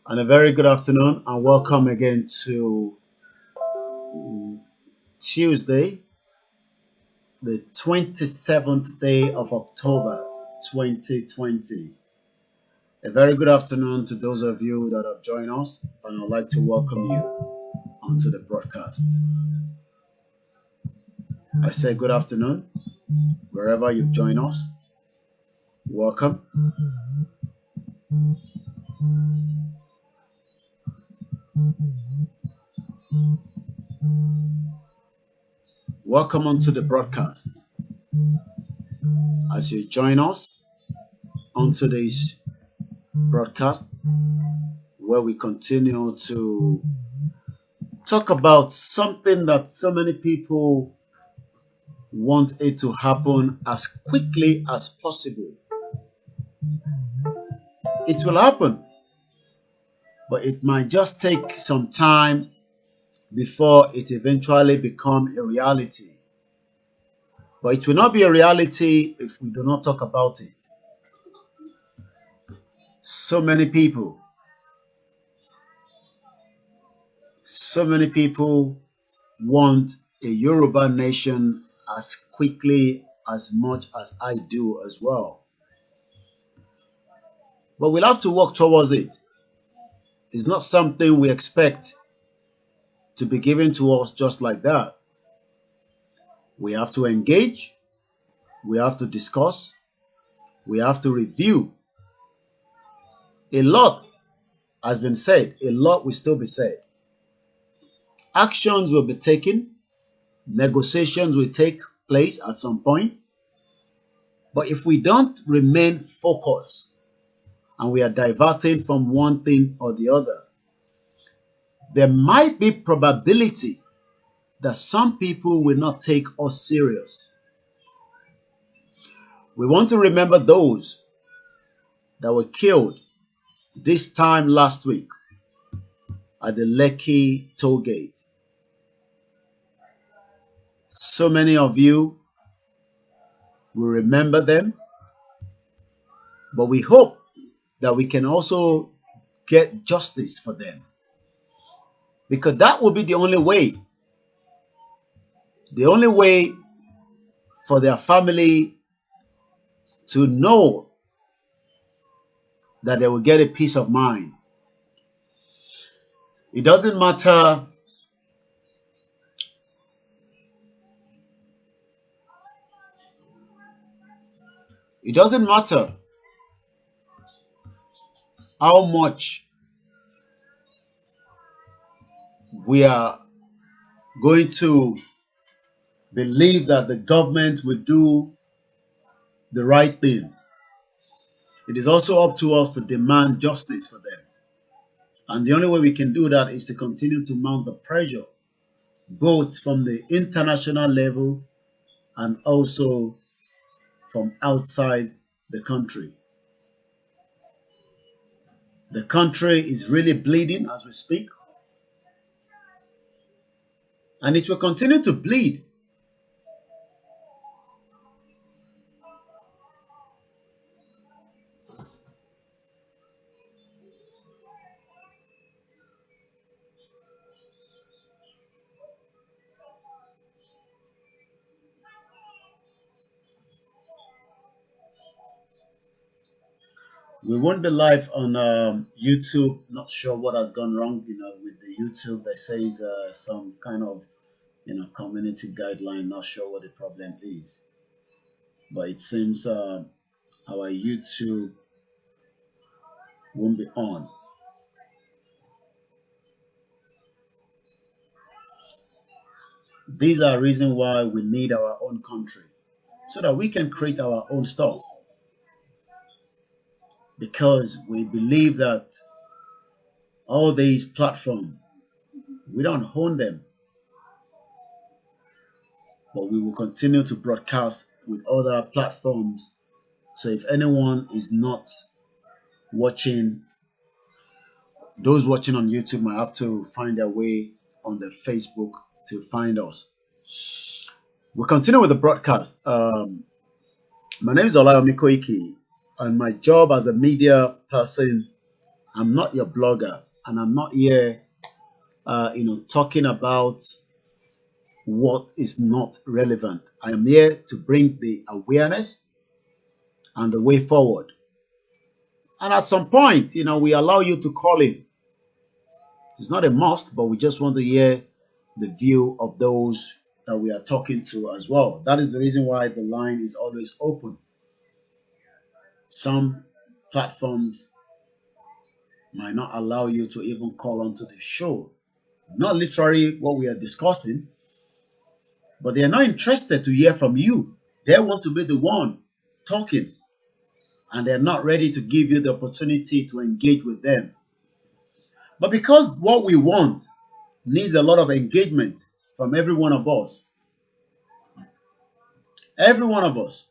And a very good afternoon, and welcome again to Tuesday, the 27th day of October 2020. A very good afternoon to those of you that have joined us, and I'd like to welcome you onto the broadcast. I say good afternoon, wherever you've joined us. Welcome. Welcome onto the broadcast. As you join us onto this broadcast, where we continue to talk about something that so many people want it to happen as quickly as possible. It will happen, but it might just take some time before it eventually becomes a reality. But it will not be a reality if we do not talk about it. So many people want a Yoruba nation as quickly as much as I do as well. But we'll have to work towards it. It's not something we expect to be given to us just like that. We have to engage, we have to discuss, we have to review. A lot has been said, a lot will still be said. Actions will be taken, negotiations will take place at some point. But if we don't remain focused and we are diverting from one thing or the other, there might be probability that some people will not take us serious. We want to remember those that were killed this time last week at the Lekki toll gate. So many of you will remember them, but we hope that we can also get justice for them, because that will be the only way for their family to know that they will get a peace of mind. It doesn't matter it doesn't matter how much we are going to believe that the government will do the right thing. It is also up to us to demand justice for them. And the only way we can do that is to continue to mount the pressure, both from the international level and also from outside the country. The country is really bleeding as we speak, and it will continue to bleed. We won't be live on YouTube. Not sure what has gone wrong, with the YouTube. They say some kind of, community guideline. Not sure what the problem is, but it seems our YouTube won't be on. These are reasons why we need our own country, so that we can create our own stuff. Because we believe that all these platforms, we don't own them, but we will continue to broadcast with other platforms. So if anyone is not watching, those watching on YouTube might have to find their way on the Facebook to find us. We'll continue with the broadcast. My name is Olayomi Koiki, and my job as a media person, I'm not your blogger, and I'm not here, talking about what is not relevant. I am here to bring the awareness and the way forward. And at some point, we allow you to call in. It's not a must, but we just want to hear the view of those that we are talking to as well. That is the reason why the line is always open. Some platforms might not allow you to even call onto the show. Not literally what we are discussing, but they are not interested to hear from you. They want to be the one talking, and they're not ready to give you the opportunity to engage with them. But because what we want needs a lot of engagement from every one of us, every one of us,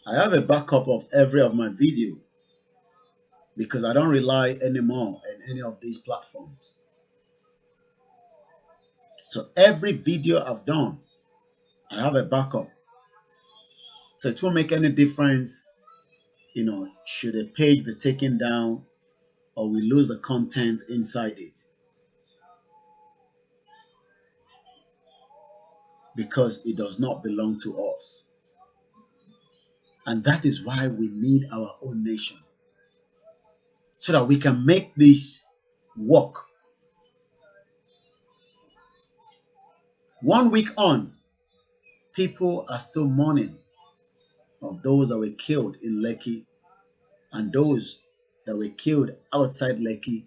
I have a backup of every of my video because I don't rely anymore on any of these platforms. So every video I've done, I have a backup. So it won't make any difference, should a page be taken down or we lose the content inside it because it does not belong to us. And that is why we need our own nation so that we can make this work. 1 week on, people are still mourning of those that were killed in Lekki and those that were killed outside Lekki.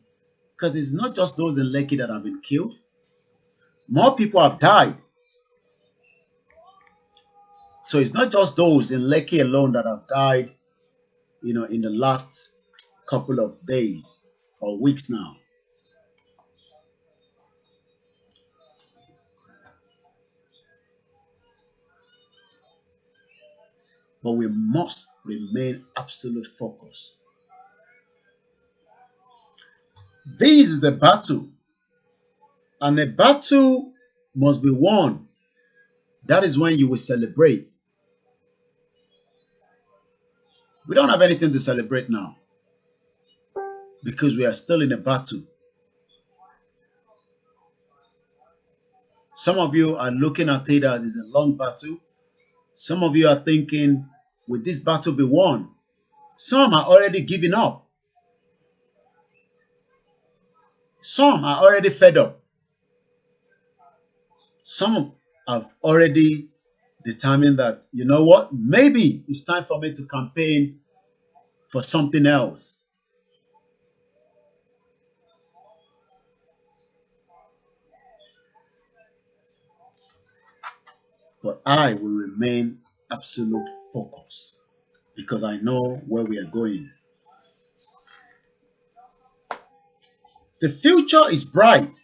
Because it's not just those in Lekki that have been killed. More people have died. So it's not just those in Lekki alone that have died, in the last couple of days or weeks now. But we must remain absolute focus. This is a battle, and a battle must be won. That is when you will celebrate. We don't have anything to celebrate now because we are still in a battle. Some of you are looking at it as it's a long battle. Some of you are thinking, will this battle be won? Some are already giving up. Some are already fed up. Some have already determined that, you know what, maybe it's time for me to campaign for something else. But I will remain absolute focus because I know where we are going. The future is bright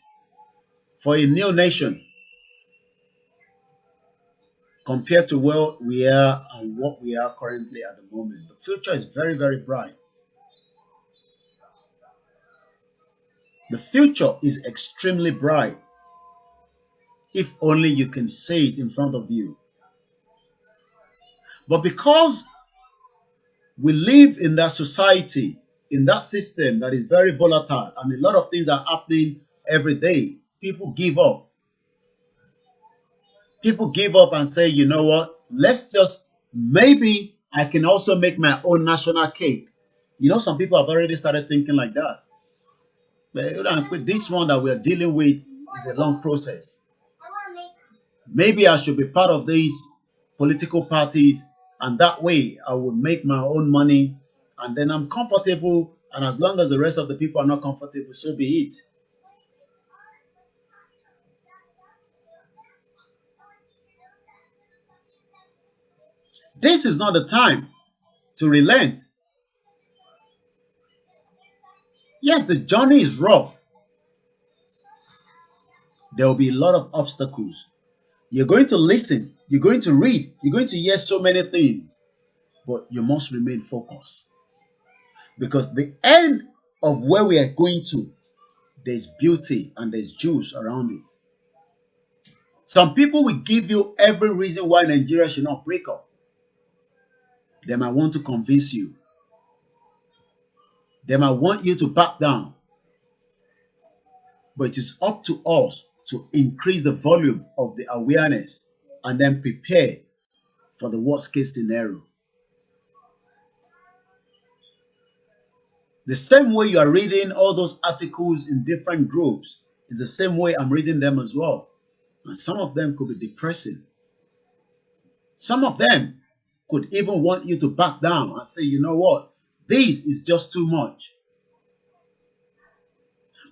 for a new nation compared to where we are and what we are currently at the moment. The future is very, very bright. The future is extremely bright if only you can see it in front of you. But because we live in that society, in that system that is very volatile, and a lot of things are happening every day, people give up. People give up and say, you know what, maybe I can also make my own national cake. Some people have already started thinking like that. But this one that we're dealing with is a long process. Maybe I should be part of these political parties, and that way I would make my own money, and then I'm comfortable. And as long as the rest of the people are not comfortable, so be it. This is not the time to relent. Yes, the journey is rough. There will be a lot of obstacles. You're going to listen, you're going to read, you're going to hear so many things, but you must remain focused. Because the end of where we are going to, there's beauty and there's juice around it. Some people will give you every reason why Nigeria should not break up. They might want to convince you. They might want you to back down. But it is up to us to increase the volume of the awareness and then prepare for the worst case scenario. The same way you are reading all those articles in different groups is the same way I'm reading them as well. And some of them could be depressing. Some of them could even want you to back down and say, you know what, this is just too much.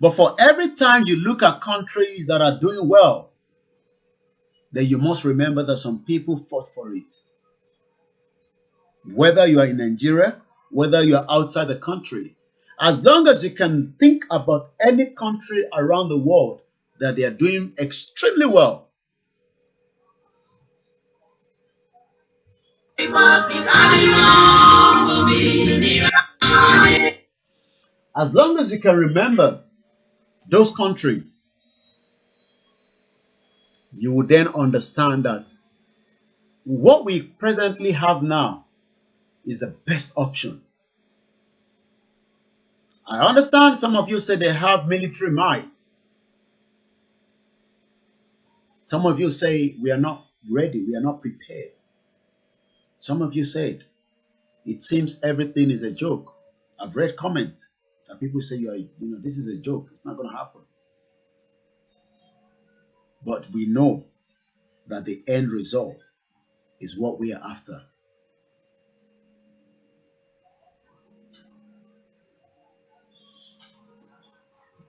But for every time you look at countries that are doing well, then you must remember that some people fought for it. Whether you are in Nigeria, whether you are outside the country, as long as you can think about any country around the world that they are doing extremely well. As long as you can remember those countries, you will then understand that what we presently have now is the best option. I understand some of you say they have military might. Some of you say we are not ready, we are not prepared. Some of you said it seems everything is a joke. I've read comments that people say this is a joke. It's not going to happen. But we know that the end result is what we are after.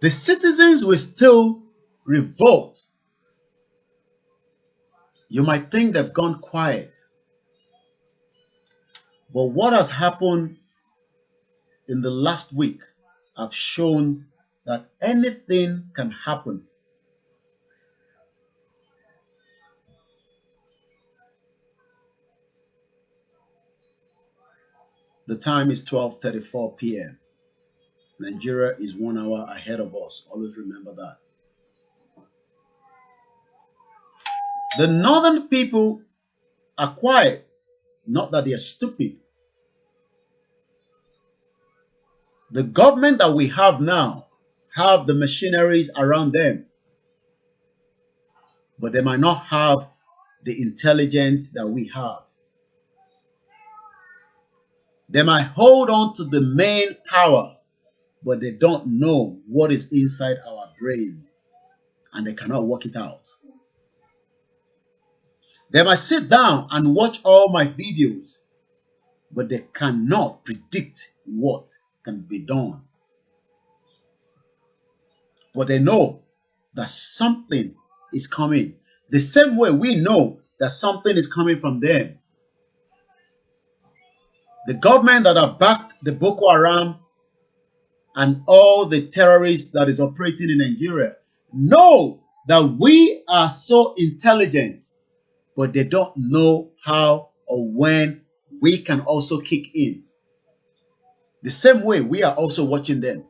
The citizens will still revolt. You might think they've gone quiet, but what has happened in the last week have shown that anything can happen. The time is 12:34 p.m. Nigeria is 1 hour ahead of us. Always remember that. The northern people are quiet, not that they are stupid. The government that we have now have the machineries around them, but they might not have the intelligence that we have. They might hold on to the main power, but they don't know what is inside our brain and they cannot work it out. They might sit down and watch all my videos, but they cannot predict what can be done. But they know that something is coming. The same way we know that something is coming from them. The government that have backed the Boko Haram and all the terrorists that is operating in Nigeria know that we are so intelligent, but they don't know how or when we can also kick in. The same way we are also watching them.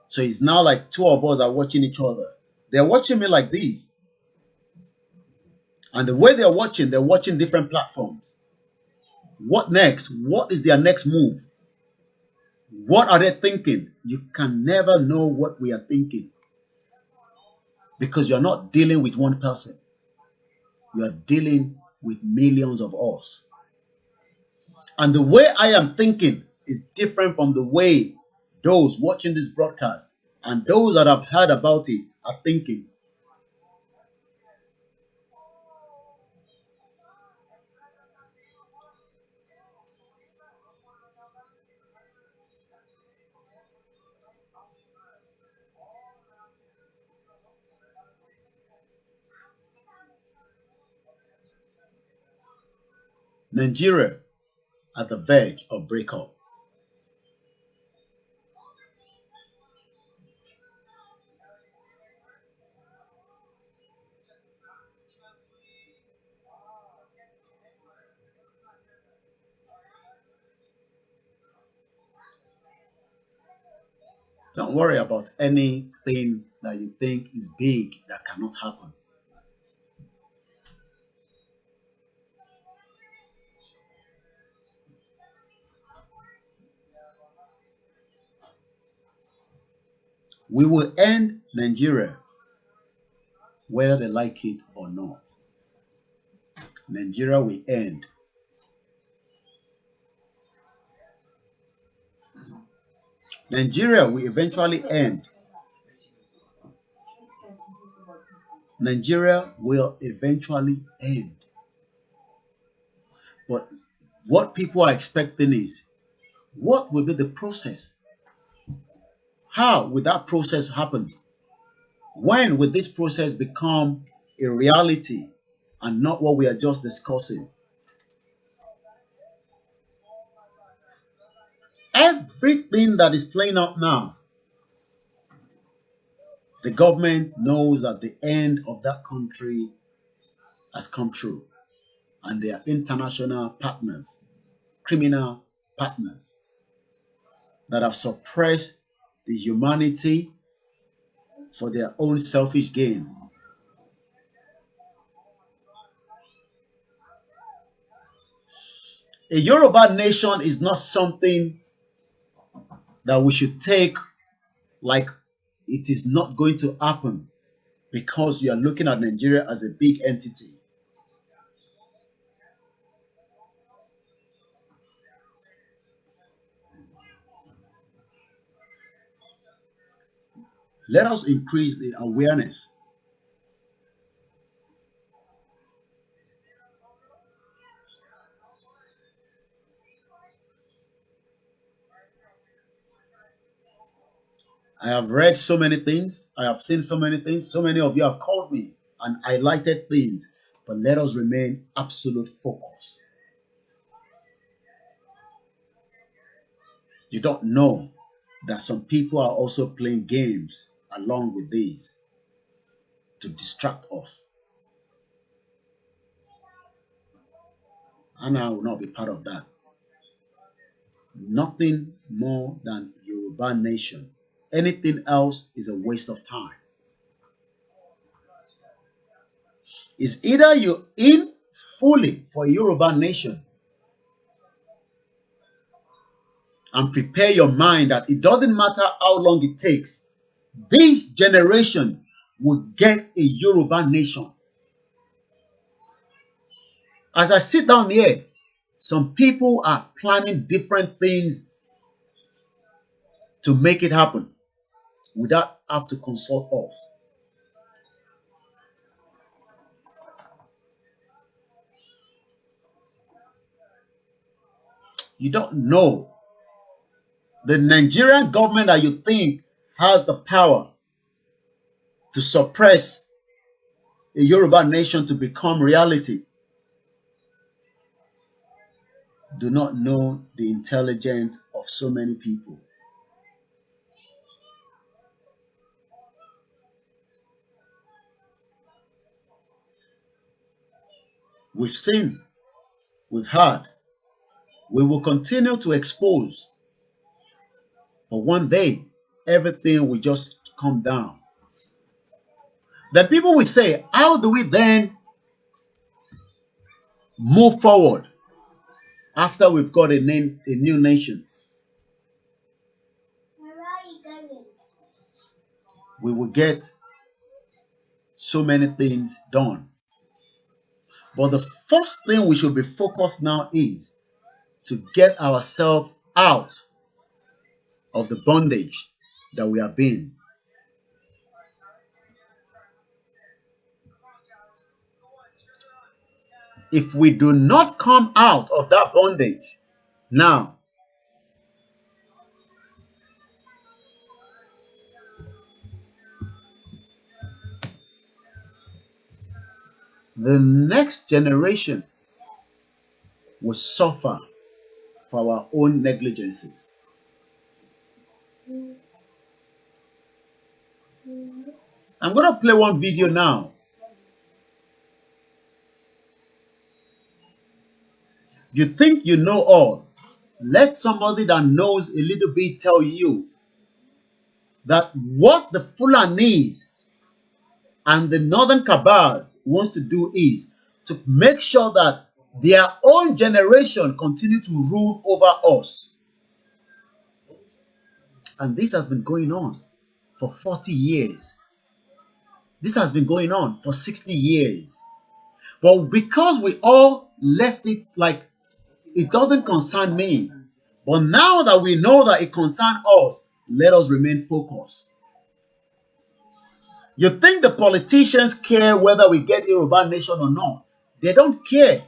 So it's now like two of us are watching each other. They're watching me like this. And the way they're watching different platforms. What next? What is their next move? What are they thinking? You can never know what we are thinking because you're not dealing with one person. You are dealing with millions of us. And the way I am thinking is different from the way those watching this broadcast and those that have heard about it are thinking. Nigeria at the verge of breakup. Don't worry about anything that you think is big that cannot happen. We will end Nigeria whether they like it or not. Nigeria will end. Nigeria will eventually end. Nigeria will eventually end. But what people are expecting is what will be the process? How will that process happen? When will this process become a reality and not what we are just discussing? Everything that is playing out now, the government knows that the end of that country has come true. And they are international partners, criminal partners that have suppressed the humanity for their own selfish gain. A Yoruba nation is not something that we should take like it is not going to happen because you are looking at Nigeria as a big entity. Let us increase the awareness. I have read so many things. I have seen so many things. So many of you have called me and highlighted things. But let us remain absolute focus. You don't know that some people are also playing games along with these to distract us. And I will not be part of that. Nothing more than Yoruba nation. Anything else is a waste of time. It's either you're in fully for a Yoruba nation and prepare your mind that it doesn't matter how long it takes, this generation will get a Yoruba nation. As I sit down here, some people are planning different things to make it happen without have to consult us. You don't know the Nigerian government that you think has the power to suppress a Yoruba nation to become reality do not know the intelligence of so many people. We've seen, we've heard, we will continue to expose, but one day everything will just come down. Then people will say, how do we then move forward after we've got a new nation? We will get so many things done. But the first thing we should be focused now is to get ourselves out of the bondage that we have been. If we do not come out of that bondage now, the next generation will suffer for our own negligences. I'm going to play one video now. You think you know all. Let somebody that knows a little bit tell you that what the Fulanis and the Northern Cabals wants to do is to make sure that their own generation continue to rule over us. And this has been going on for 40 years. This has been going on for 60 years. But because we all left it like it doesn't concern me, but now that we know that it concerns us, let us remain focused. You think the politicians care whether we get Yoruba nation or not? They don't care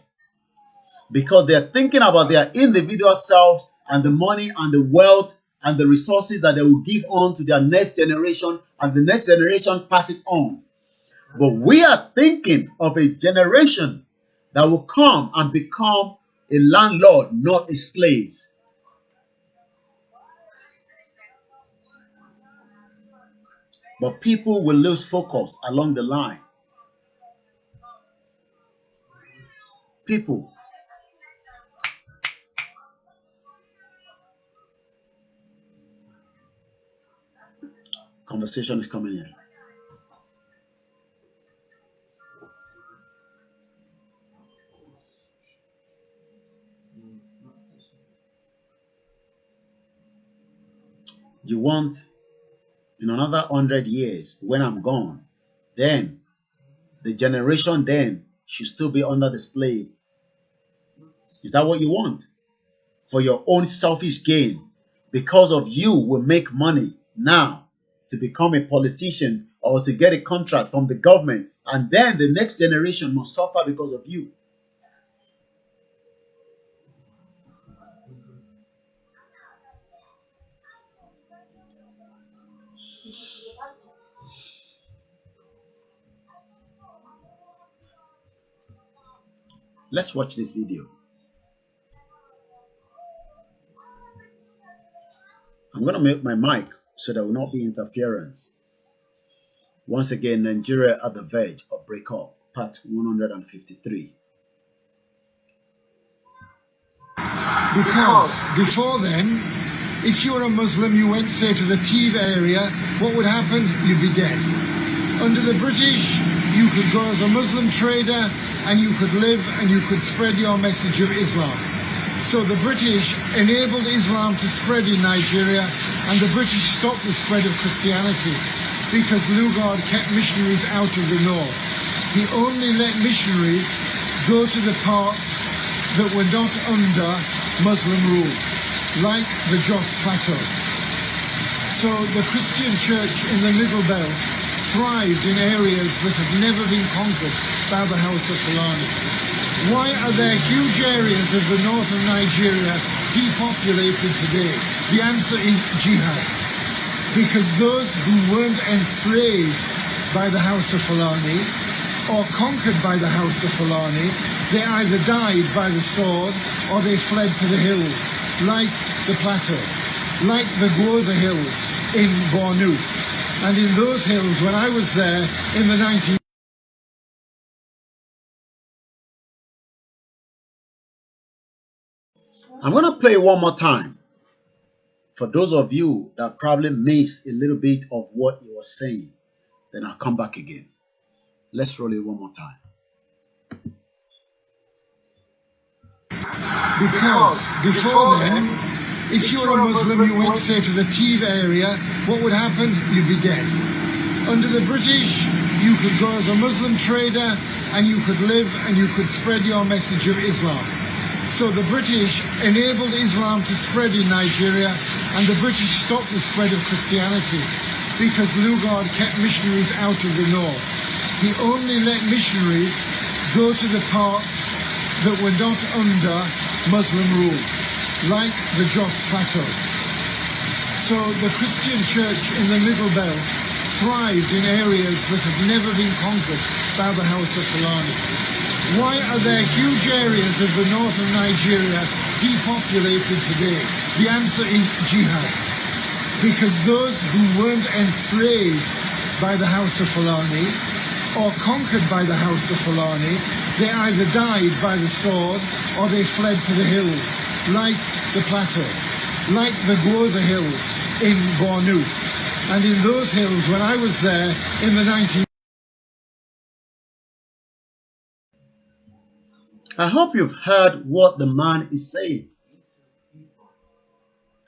because they're thinking about their individual selves and the money and the wealth and the resources that they will give on to their next generation, and the next generation pass it on. But we are thinking of a generation that will come and become a landlord, not a slave. But people will lose focus along the line. People, conversation is coming in. You want in another 100 years, when I'm gone, then the generation then should still be under the slave. Is that what you want? For your own selfish gain. Because of you will make money now to become a politician or to get a contract from the government, and then the next generation must suffer because of you. Let's watch this video. I'm going to mute my mic so there will not be interference. Once again, Nigeria at the verge of breakup, part 153. Because before then, if you were a Muslim, you went, say, to the Tiv area, what would happen? You'd be dead. Under the British, you could go as a Muslim trader and you could live and you could spread your message of Islam. So the British enabled Islam to spread in Nigeria, and the British stopped the spread of Christianity because Lugard kept missionaries out of the north. He only let missionaries go to the parts that were not under Muslim rule, like the Jos Plateau. So the Christian church in the Middle Belt thrived in areas that had never been conquered by the House of Fulani. Why are there huge areas of the north of Nigeria depopulated today? The answer is jihad. Because those who weren't enslaved by the House of Fulani or conquered by the House of Fulani, they either died by the sword or they fled to the hills, like the plateau, like the Gwoza Hills in Bornu. And in those hills, when I was there in the 19th, I'm going to play one more time for those of you that probably missed a little bit of what he was saying. Then I'll come back again. Let's roll it one more time. because before then, if you were a Muslim, you went, say, to the Tiv area, what would happen? You'd be dead. Under the British, you could go as a Muslim trader and you could live and you could spread your message of Islam. So the British enabled Islam to spread in Nigeria, and the British stopped the spread of Christianity because Lugard kept missionaries out of the north. He only let missionaries go to the parts that were not under Muslim rule, like the Jos Plateau. So the Christian church in the Middle Belt thrived in areas that had never been conquered by the House of Fulani. Why are there huge areas of the north of Nigeria depopulated today? The answer is jihad. Because those who weren't enslaved by the House of Fulani or conquered by the House of Fulani, they either died by the sword or they fled to the hills, like the plateau, like the Gwoza Hills in Bornu. And in those hills, when I was there in the 19th, I hope you've heard what the man is saying.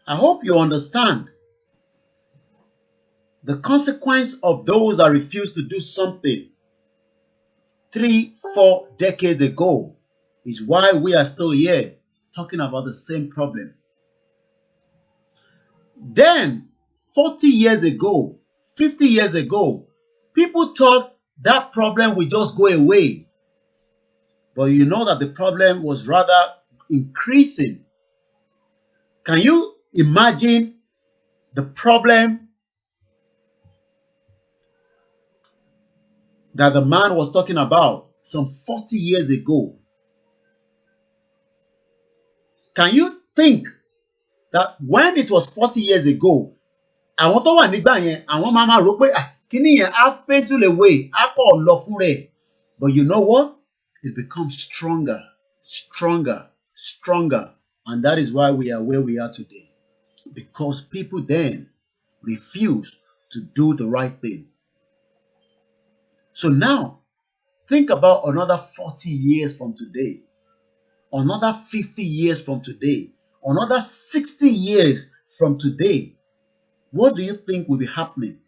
I hope you understand the consequence of those that refuse to do something 3-4 decades ago is why we are still here talking about the same problem. Then 40 years ago, 50 years ago, people thought that problem would just go away. But you know that the problem was rather increasing. Can you imagine the problem that the man was talking about some 40 years ago? Can you think that when it was 40 years ago, àwọn tó wà nígbà yẹn, àwọn máa rò pé kíní yẹn á fizzle away, á kọ̀ lọ fún rẹ̀. But you know what? It becomes stronger, stronger, stronger. And that is why we are where we are today. Because people then refuse to do the right thing. So now, think about another 40 years from today, another 50 years from today, another 60 years from today. What do you think will be happening?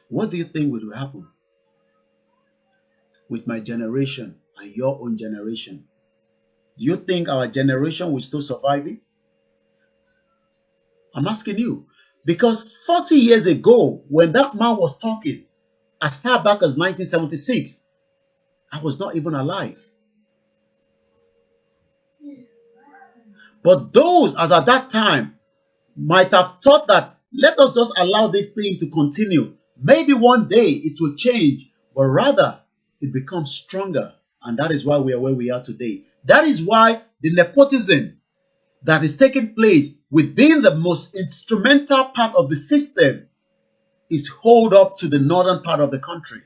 What do you think will happen with my generation and your own generation? Do you think our generation will still survive it? I'm asking you. Because 40 years ago, when that man was talking, as far back as 1976, I was not even alive. But those, as at that time, might have thought that let us just allow this thing to continue. Maybe one day it will change, but rather it becomes stronger. And that is why we are where we are today. That is why the nepotism that is taking place within the most instrumental part of the system is hold up to the northern part of the country,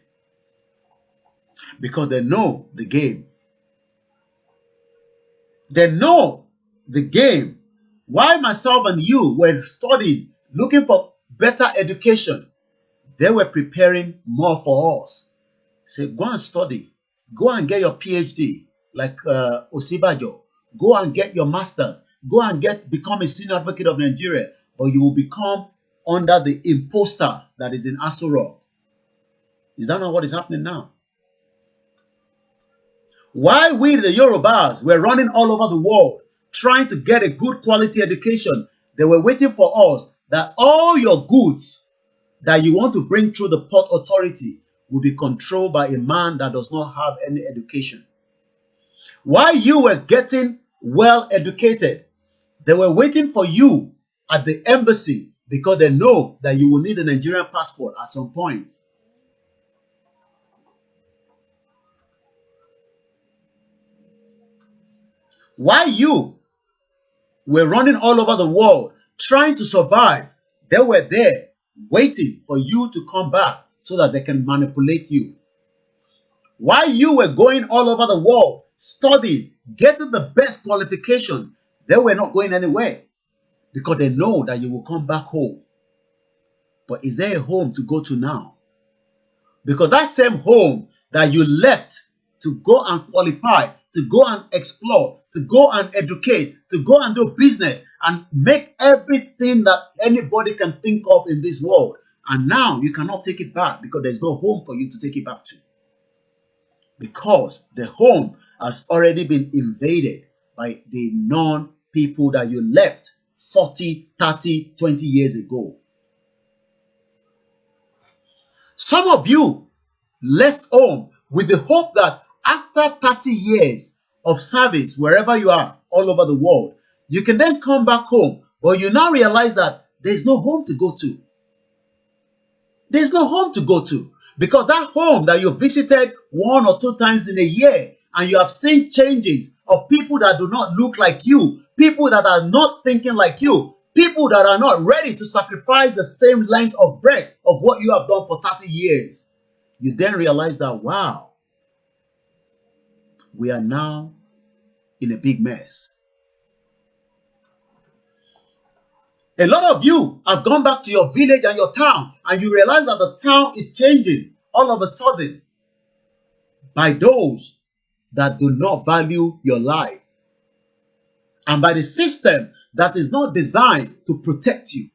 because they know the game. They know the game. While myself and you were studying, looking for better education, they were preparing more for us. Say, go and study. Go and get your PhD, like Osibajo. Go and get your master's. Go and become a senior advocate of Nigeria. Or you will become under the imposter that is in Aso Rock. Is that not what is happening now? Why we, the Yorubas, were running all over the world trying to get a good quality education, they were waiting for us that all your goods that you want to bring through the port authority will be controlled by a man that does not have any education. While you were getting well educated, they were waiting for you at the embassy because they know that you will need a Nigerian passport at some point. While you were running all over the world trying to survive, they were there waiting for you to come back so that they can manipulate you. While you were going all over the world studying, getting the best qualification, they were not going anywhere because they know that you will come back home. But is there a home to go to now? Because that same home that you left to go and qualify, to go and explore, to go and educate, to go and do business and make everything that anybody can think of in this world. And now you cannot take it back because there's no home for you to take it back to. Because the home has already been invaded by the non-people that you left 40, 30, 20 years ago. Some of you left home with the hope that after 30 years of service, wherever you are, all over the world, you can then come back home. But you now realize that there's no home to go to. There's no home to go to. Because that home that you visited 1 or 2 times in a year, and you have seen changes of people that do not look like you, people that are not thinking like you, people that are not ready to sacrifice the same length of breath of what you have done for 30 years. You then realize that, wow, we are now in a big mess. A lot of you have gone back to your village and your town, and you realize that the town is changing all of a sudden by those that do not value your life and by the system that is not designed to protect you.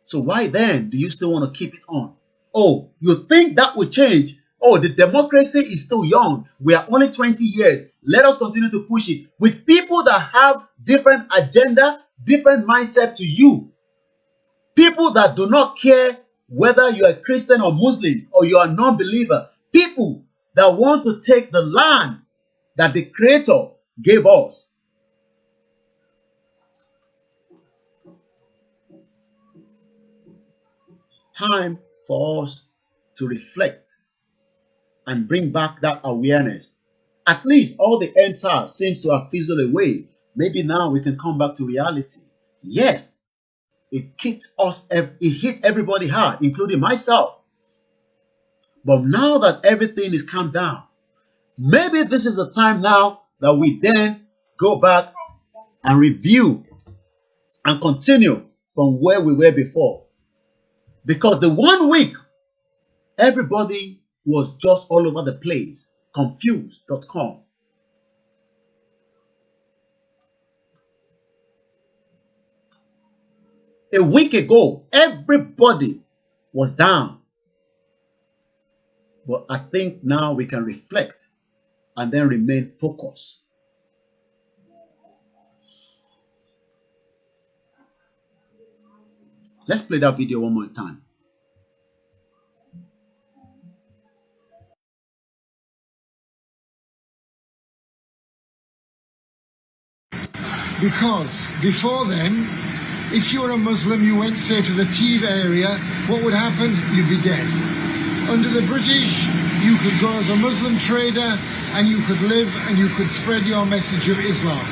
So why then do you still want to keep it on? Oh, you think that will change? Oh, the democracy is still young. We are only 20 years. Let us continue to push it with people that have different agenda, different mindset to you. People that do not care whether you are Christian or Muslim or you are a non-believer. People that wants to take the land that the Creator gave us. Time for us to reflect and bring back that awareness. At least all the answers seems to have fizzled away. Maybe now we can come back to reality. Yes, it hit everybody hard, including myself. But now that everything is calmed down, maybe this is the time now that we then go back and review and continue from where we were before. Because the 1 week, everybody was just all over the place, confused.com. A week ago, everybody was down. But I think now we can reflect and then remain focused. Let's play that video one more time. Because before then, if you were a Muslim, you went, say, to the Tiv area, what would happen? You'd be dead. Under the British, you could go as a Muslim trader and you could live and you could spread your message of Islam.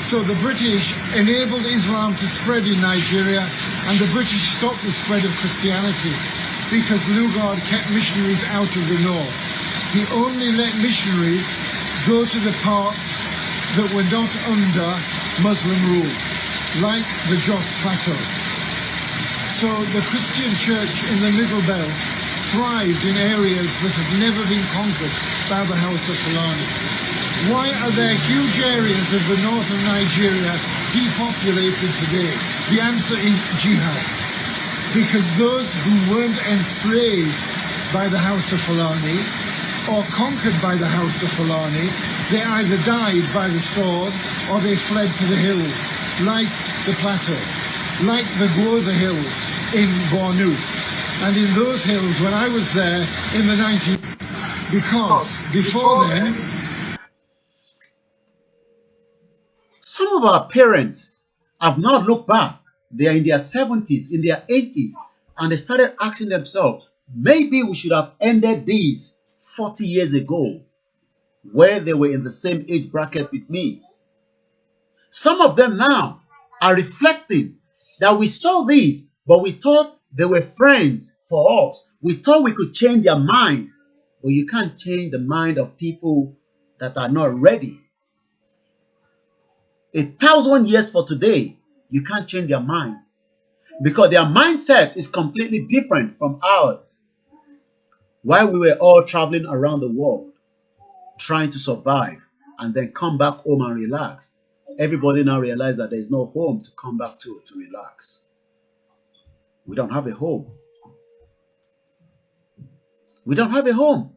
So the British enabled Islam to spread in Nigeria, and the British stopped the spread of Christianity because Lugard kept missionaries out of the north. He only let missionaries go to the parts that were not under Muslim rule, like the Jos Plateau. So the Christian church in the Middle Belt thrived in areas that had never been conquered by the House of Fulani. Why are there huge areas of the north of Nigeria depopulated today? The answer is jihad. Because those who weren't enslaved by the House of Fulani or conquered by the House of Fulani, they either died by the sword or they fled to the hills, like the plateau, like the Gwoza Hills in Bornu. And in those hills, when I was there in the 19... Because before then... Some of our parents have not looked back. They are in their 70s, in their 80s, and they started asking themselves, maybe we should have ended these 40 years ago, where they were in the same age bracket with me. Some of them now are reflecting that we saw these, but we thought they were friends for us. We thought we could change their mind, but you can't change the mind of people that are not ready. 1,000 years for today, you can't change their mind because their mindset is completely different from ours. While we were all traveling around the world, trying to survive and then come back home and relax, everybody now realizes that there's no home to come back to relax. We don't have a home. We don't have a home.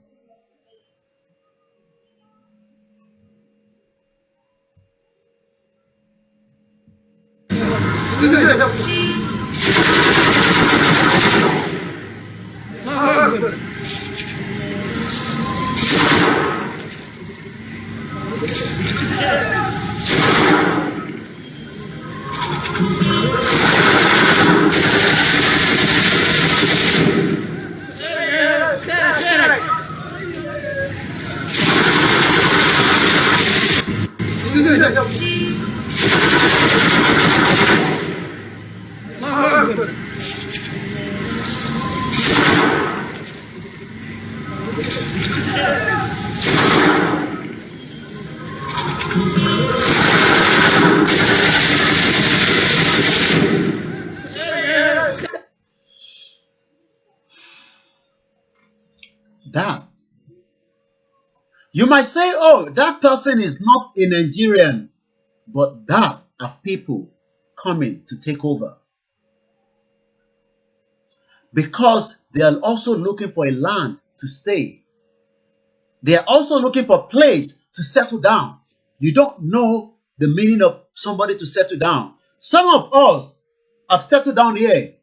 That you might say, oh, that person is not a Nigerian, but that of people coming to take over because they are also looking for a land to stay. They are also looking for a place to settle down. You don't know the meaning of somebody to settle down. Some of us have settled down here.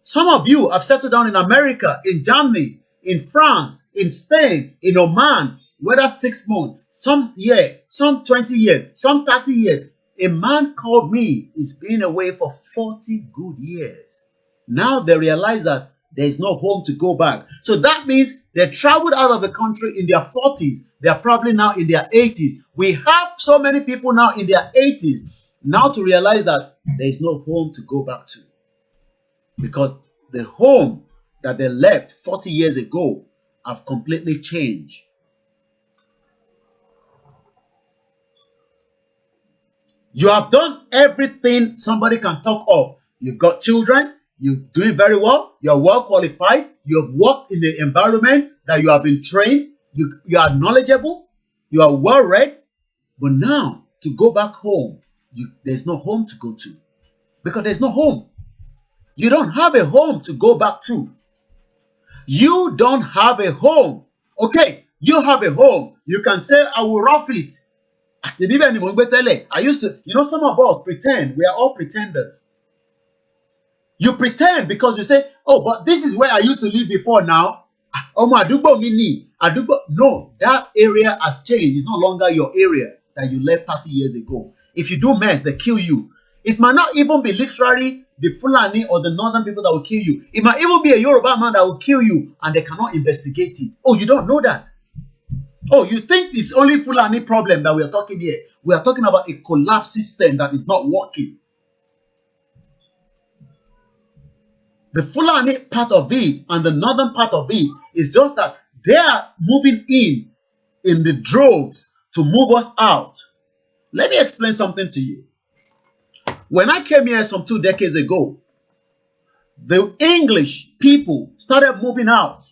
Some of you have settled down in America, in Germany, in France, in Spain, in Oman, whether 6 months, some year, some 20 years, some 30 years. A man called me is been away for 40 good years. Now they realize that there is no home to go back. So that means they traveled out of the country in their 40s. They are probably now in their 80s. We have so many people now in their 80s now to realize that there is no home to go back to. Because the home that they left 40 years ago have completely changed. You have done everything somebody can talk of. You've got children, you're doing very well, you're well qualified, you've worked in the environment that you have been trained, you are knowledgeable, you are well read, but now to go back home, there's no home to go to because there's no home. You don't have a home to go back to. You don't have a home. Okay, you have a home. You can say, I will rough it. I used to, some of us pretend. We are all pretenders. You pretend because you say, oh, but this is where I used to live before now. No, that area has changed. It's no longer your area that you left 30 years ago. If you do mess, they kill you. It might not even be literally the Fulani or the northern people that will kill you. It might even be a Yoruba man that will kill you and they cannot investigate it. Oh, you don't know that. Oh, you think it's only Fulani problem that we are talking here. We are talking about a collapsed system that is not working. The Fulani part of it and the northern part of it is just that they are moving in the droves to move us out. Let me explain something to you. When I came here some 2 decades ago, the English people started moving out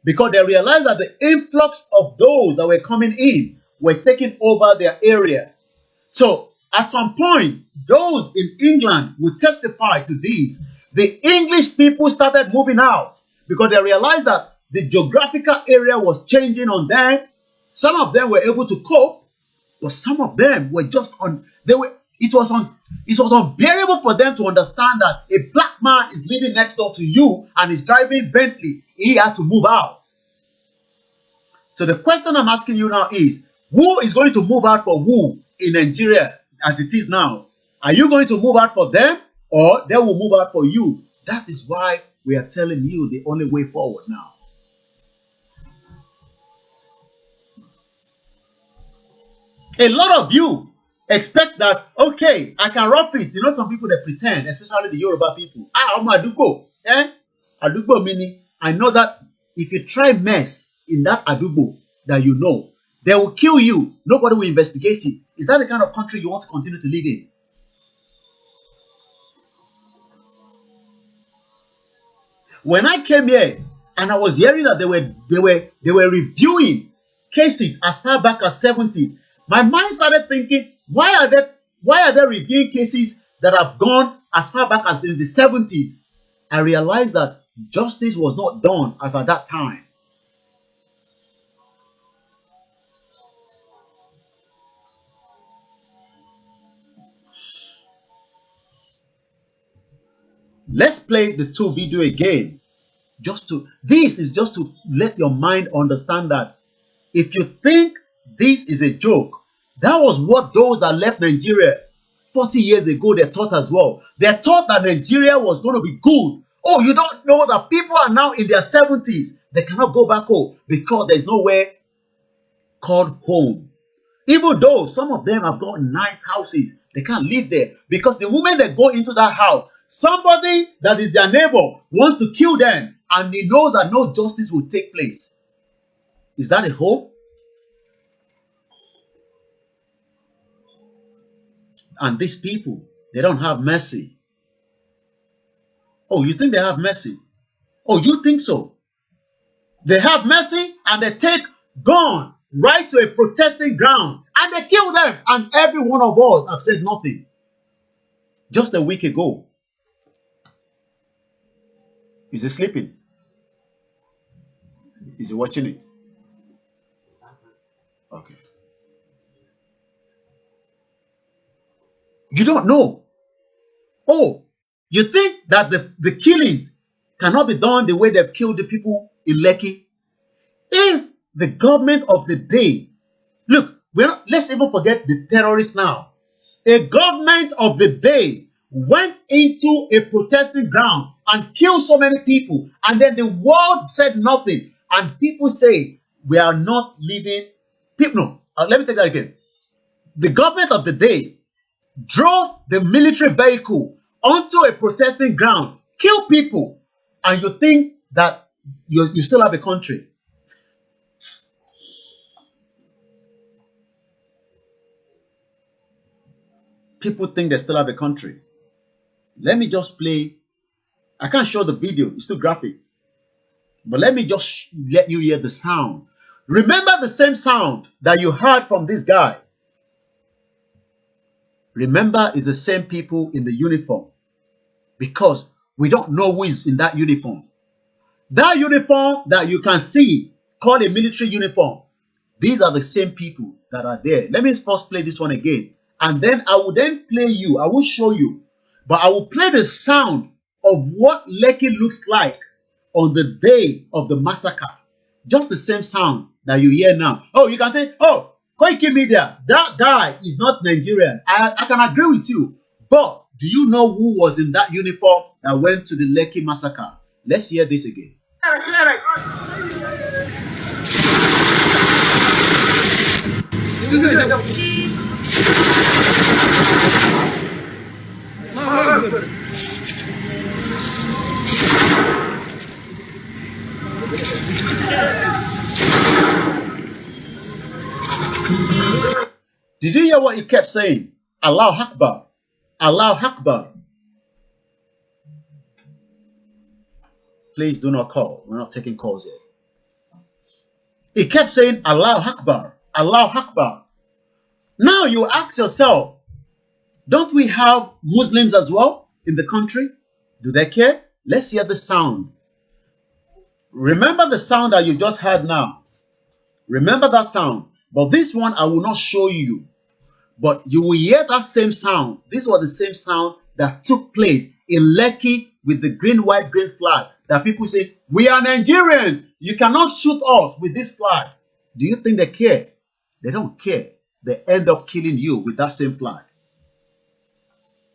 because they realized that the influx of those that were coming in were taking over their area. So at some point, those in England will testify to this. The English people started moving out because they realized that the geographical area was changing on them. Some of them were able to cope, but some of them were just it was unbearable for them to understand that a black man is living next door to you and is driving Bentley. He had to move out. So the question I'm asking you now is, who is going to move out for who in Nigeria as it is now? Are you going to move out for them or they will move out for you? That is why we are telling you the only way forward now. A lot of you expect that, okay, I can rough it. Some people that pretend, especially the Yoruba people. I'm Adubo. Adubo meaning, I know that if you try mess in that Adubo that they will kill you. Nobody will investigate it. Is that the kind of country you want to continue to live in? When I came here and I was hearing that they were reviewing cases as far back as 70s, my mind started thinking, why are they reviewing cases that have gone as far back as in the 70s? I realized that justice was not done as at that time. Let's play the 2 video again. This is just to let your mind understand that if you think this is a joke, that was what those that left Nigeria 40 years ago, they thought as well. They thought that Nigeria was going to be good. Oh, you don't know that people are now in their 70s. They cannot go back home because there's nowhere called home. Even though some of them have got nice houses, they can't live there because the moment they go into that house, somebody that is their neighbor wants to kill them and he knows that no justice will take place. Is that a home? And these people, they don't have mercy. Oh, you think they have mercy? Oh, you think so? They have mercy and they take gun right to a protesting ground and they kill them. And every one of us have said nothing. Just a week ago. Is he sleeping? Is he watching it? Okay. You don't know. Oh, you think that the killings cannot be done the way they've killed the people in Lekki? If the government of the day, look, let's even forget the terrorists now. A government of the day went into a protesting ground and killed so many people, and then the world said nothing, and people say we are not living. No, let me take that again. The government of the day drove the military vehicle onto a protesting ground, kill people, and you think that you still have a country. People think they still have a country. Let me just play. I can't show the video, it's too graphic. But let me just let you hear the sound. Remember the same sound that you heard from this guy. Remember, it's the same people in the uniform. Because We don't know who is in that uniform. That uniform that you can see, called a military uniform, these are the same people that are there. Let me first play this one again. And then I will then play you. I will show you. But I will play the sound of what Lekki looks like on the day of the massacre. Just the same sound that you hear now. Oh, you can say, oh, Africamedia, that guy is not Nigerian. I can agree with you. But do you know who was in that uniform that went to the Lekki massacre? Let's hear this again. Did you hear what he kept saying? Allah Akbar. Allah Akbar. Please do not call. We're not taking calls here. He kept saying Allah Akbar. Allah Akbar. Now you ask yourself, don't we have Muslims as well in the country? Do they care? Let's hear the sound. Remember the sound that you just heard now. Remember that sound. But this one I will not show you. But you will hear that same sound. This was the same sound that took place in Lekki with the green, white, green flag. That people say, we are Nigerians. You cannot shoot us with this flag. Do you think they care? They don't care. They end up killing you with that same flag.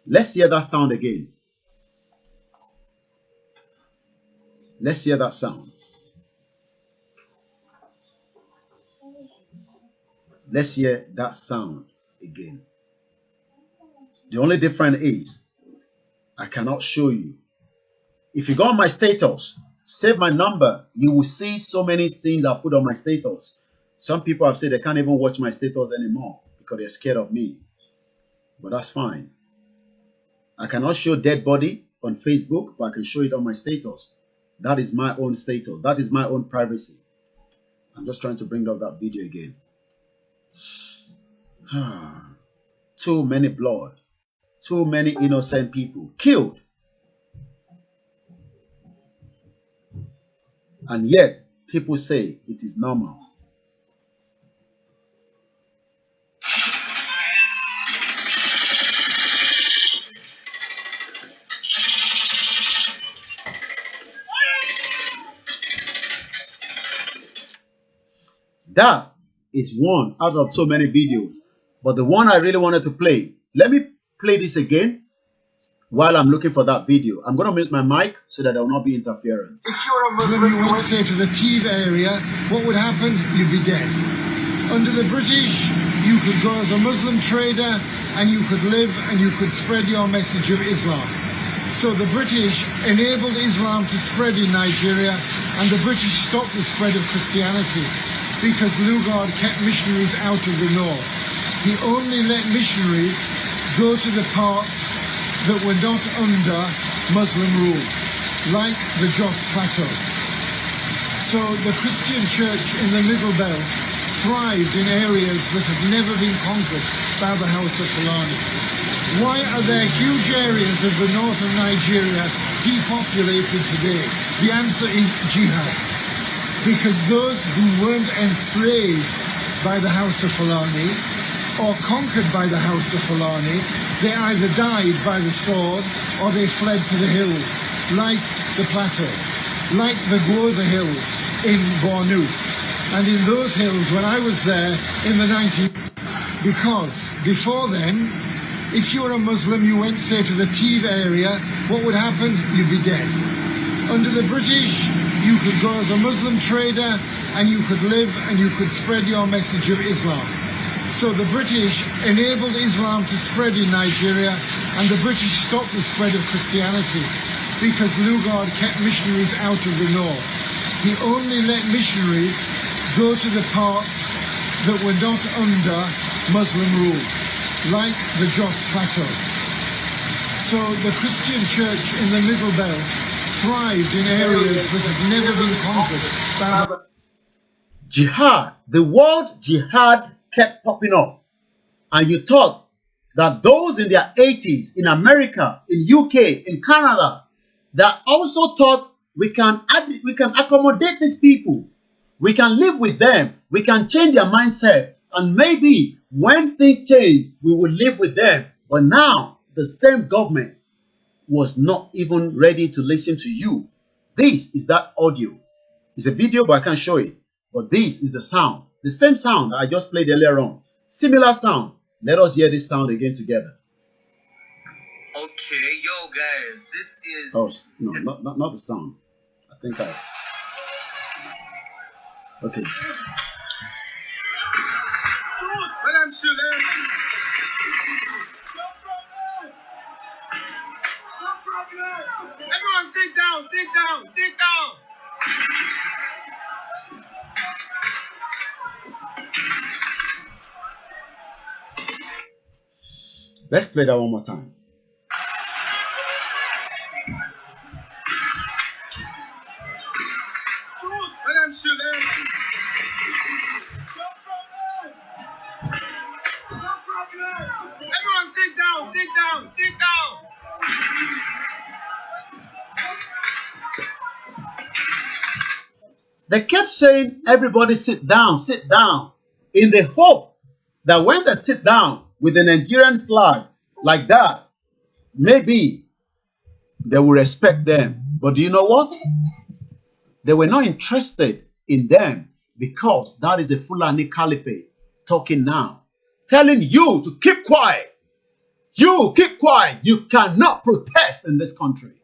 Let's hear that sound again. Let's hear that sound. Let's hear that sound again. The only difference is I cannot show you. If you go on my status, save my number, you will see so many things I put on my status. Some people have said they can't even watch my status anymore because they're scared of me. But that's fine. I cannot show dead body on Facebook, but I can show it on my status. That is my own status. That is my own privacy. I'm just trying to bring up that video again. Too many blood. Too many innocent people killed. And yet, people say it is normal. That is one out of so many videos. But the one I really wanted to play, let me play this again while I'm looking for that video. I'm going to mute my mic so that there will not be interference. If you're a Muslim, you went, say, to the Tiv area, what would happen? You'd be dead. Under the British, you could go as a Muslim trader and you could live and you could spread your message of Islam. So the British enabled Islam to spread in Nigeria and the British stopped the spread of Christianity because Lugard kept missionaries out of the north. He only let missionaries go to the parts that were not under Muslim rule, like the Jos Plateau. So the Christian church in the Middle Belt thrived in areas that had never been conquered by the House of Fulani. Why are there huge areas of the north of Nigeria depopulated today? The answer is jihad. Because those who weren't enslaved by the House of Fulani or conquered by the House of Fulani, they either died by the sword or they fled to the hills, like the plateau, like the Gwoza Hills in Bornu. And in those hills, when I was there in the 19th, because before then, if you were a Muslim, you went, say, to the Tiv area, what would happen? You'd be dead. Under the British, you could go as a Muslim trader and you could live and you could spread your message of Islam. So the British enabled Islam to spread in Nigeria and the British stopped the spread of Christianity because Lugard kept missionaries out of the north. He only let missionaries go to the parts that were not under Muslim rule, like the Jos Plateau. So the Christian church in the Middle Belt thrived in areas that had never been conquered. Jihad, the word jihad kept popping up. And you thought that those in their 80s in America, in UK, in Canada, that also thought we can accommodate these people. We can live with them. We can change their mindset. And maybe when things change, we will live with them. But now, the same government was not even ready to listen to you. This is that audio. It's a video, but I can't show it. But this is the sound. The same sound I just played earlier on. Similar sound. Let us hear this sound again together. Okay, yo guys, this is... Oh, no, not the sound. I think I... Okay. Madam Sugar. No problem. Everyone sit down, sit down, sit down. Let's play that one more time. Madam Sugar. No problem. No problem. Everyone sit down, sit down, sit down. They kept saying, everybody sit down, in the hope that when they sit down with the Nigerian flag like that, maybe they will respect them. But do you know what? They were not interested in them because that is the Fulani Caliphate talking now, telling you to keep quiet. You keep quiet. You cannot protest in this country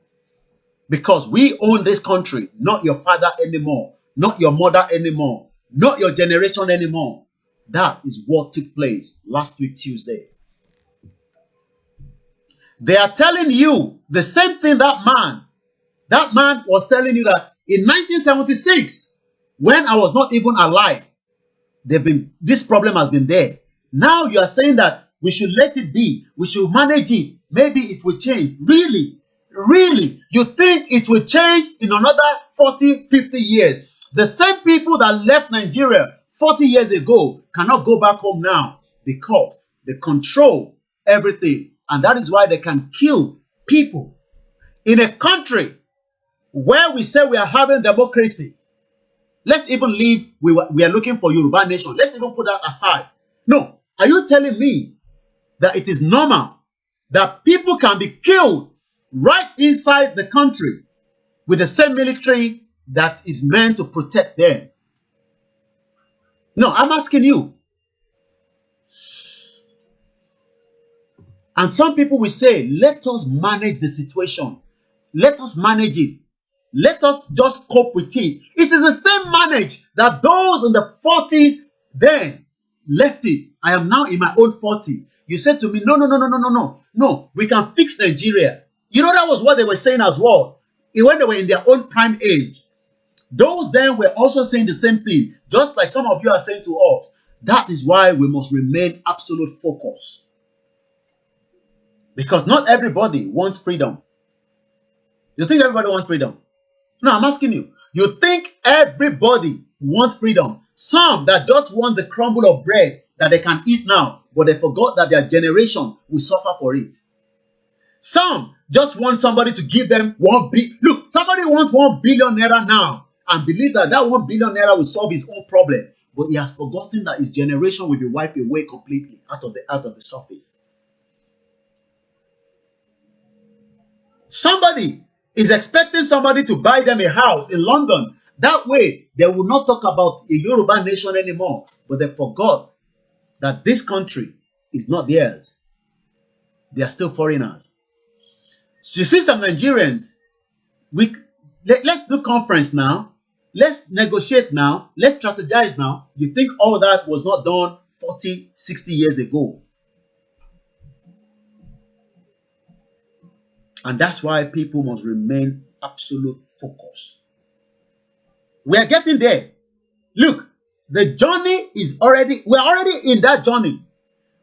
because we own this country, not your father anymore, not your mother anymore, not your generation anymore. That is what took place last week, Tuesday. They are telling you the same thing that man was telling you that in 1976, when I was not even alive, this problem has been there. Now you are saying that we should let it be. We should manage it. Maybe it will change. Really? Really? You think it will change in another 40, 50 years? The same people that left Nigeria 40 years ago cannot go back home now because they control everything. And that is why they can kill people. In a country where we say we are having democracy, let's even leave, we are looking for Yoruba nation. Let's even put that aside. No. Are you telling me that it is normal that people can be killed right inside the country with the same military that is meant to protect them? No, I'm asking you. And some people will say, let us manage the situation. Let us manage it. Let us just cope with it. It is the same manage that those in the 40s then left it. I am now in my own 40. You said to me, no, we can fix Nigeria. You know, that was what they were saying as well. When they were in their own prime age. Those then were also saying the same thing, just like some of you are saying to us. That is why we must remain absolute focus. Because not everybody wants freedom. You think everybody wants freedom? No, I'm asking you. You think everybody wants freedom? Some that just want the crumble of bread that they can eat now, but they forgot that their generation will suffer for it. Some just want somebody to give them look, somebody wants 1 billion naira now and believe that 1 billion naira will solve his own problem, but he has forgotten that his generation will be wiped away completely out of the surface. Somebody is expecting somebody to buy them a house in London. That way, they will not talk about a Yoruba nation anymore. But they forgot that this country is not theirs. They are still foreigners. So you see some Nigerians, let's do conference now. Let's negotiate now. Let's strategize now. You think all that was not done 40, 60 years ago. And that's why people must remain absolute focus. We are getting there. Look, the journey is we're already in that journey.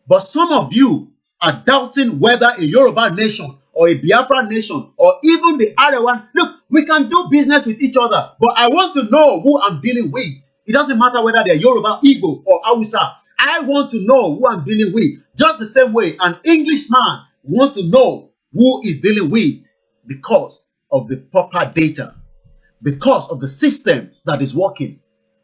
But some of you are doubting whether a Yoruba nation or a Biafra nation or even the other one. Look, we can do business with each other, but I want to know who I'm dealing with. It doesn't matter whether they're Yoruba, Igbo, or Hausa. I want to know who I'm dealing with. Just the same way an Englishman wants to know who is dealing with, because of the proper data, because of the system that is working.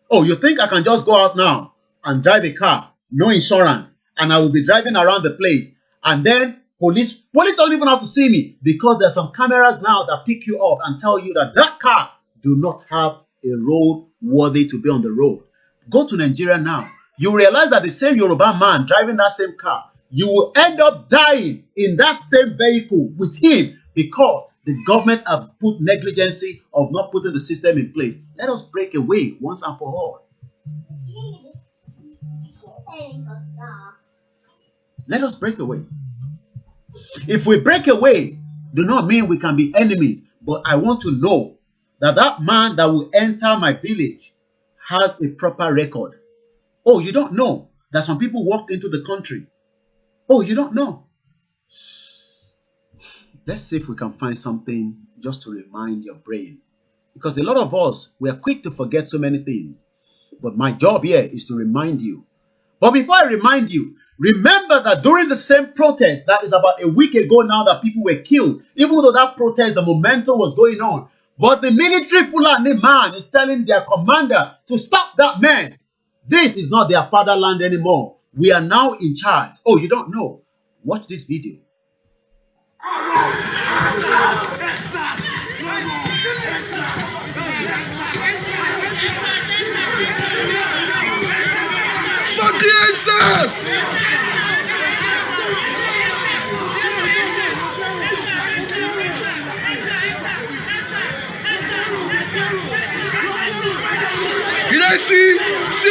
Oh, you think I can just go out now and drive a car, no insurance, and I will be driving around the place, and then police don't even have to see me, because there's some cameras now that pick you up and tell you that that car do not have a road worthy to be on the road. Go to Nigeria now. You realize that the same Yoruba man driving that same car, you will end up dying in that same vehicle with him, because the government have put negligency of not putting the system in place. Let us break away once and for all. Let us break away. If we break away, do not mean we can be enemies, but I want to know that that man that will enter my village has a proper record. Oh, you don't know that some people walk into the country. Oh, you don't know. Let's see if we can find something just to remind your brain. Because a lot of us, we are quick to forget so many things. But my job here is to remind you. But before I remind you, remember that during the same protest, that is about a week ago now, that people were killed. Even though that protest, the momentum was going on. But the military Fulani man is telling their commander to stop that mess. This is not their fatherland anymore. We are now in charge. Oh, you don't know? Watch this video. Fuck the answers! Did I see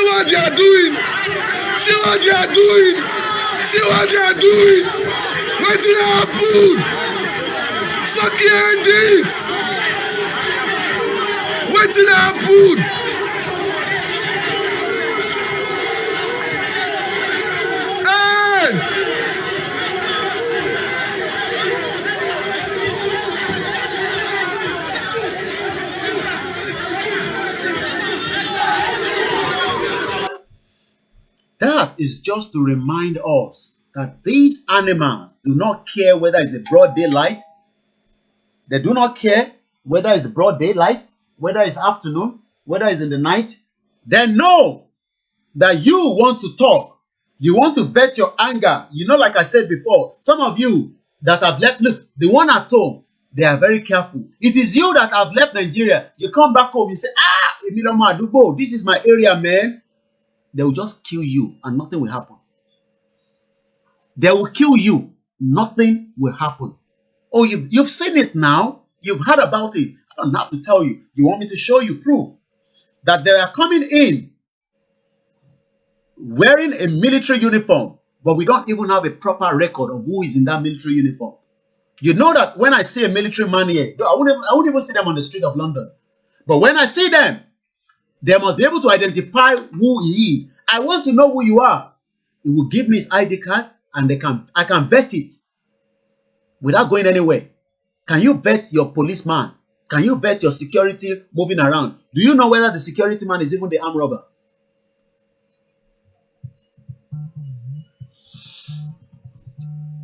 what they are doing? See what they are doing? See what they are doing? What did happen? Fucking end this! What did happen? That is just to remind us that these animals do not care whether it's a broad daylight. They do not care whether it's broad daylight, whether it's afternoon, whether it's in the night. They know that you want to talk. You want to vet your anger. You know, like I said before, some of you that have left, look, the one at home, they are very careful. It is you that have left Nigeria. You come back home, you say, this is my area, man. They will just kill you and nothing will happen. They will kill you. Nothing will happen. Oh, you've seen it now. You've heard about it. I don't have to tell you. You want me to show you proof that they are coming in wearing a military uniform, but we don't even have a proper record of who is in that military uniform. You know that when I see a military man here, I wouldn't even see them on the street of London. But when I see them, they must be able to identify who he is. I want to know who you are. He will give me his ID card and I can vet it without going anywhere. Can you vet your policeman? Can you vet your security moving around? Do you know whether the security man is even the armed robber?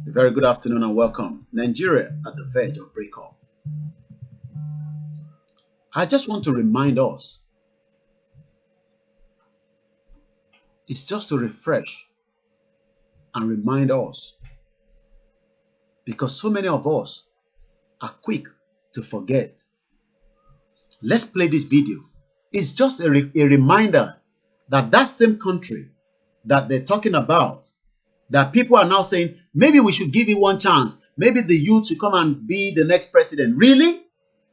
A very good afternoon and welcome. Nigeria at the verge of breakup. I just want to remind us. It's just to refresh and remind us, because so many of us are quick to forget. Let's play this video. It's just a reminder that that same country that they're talking about, that people are now saying, maybe we should give it one chance. Maybe the youth should come and be the next president. Really?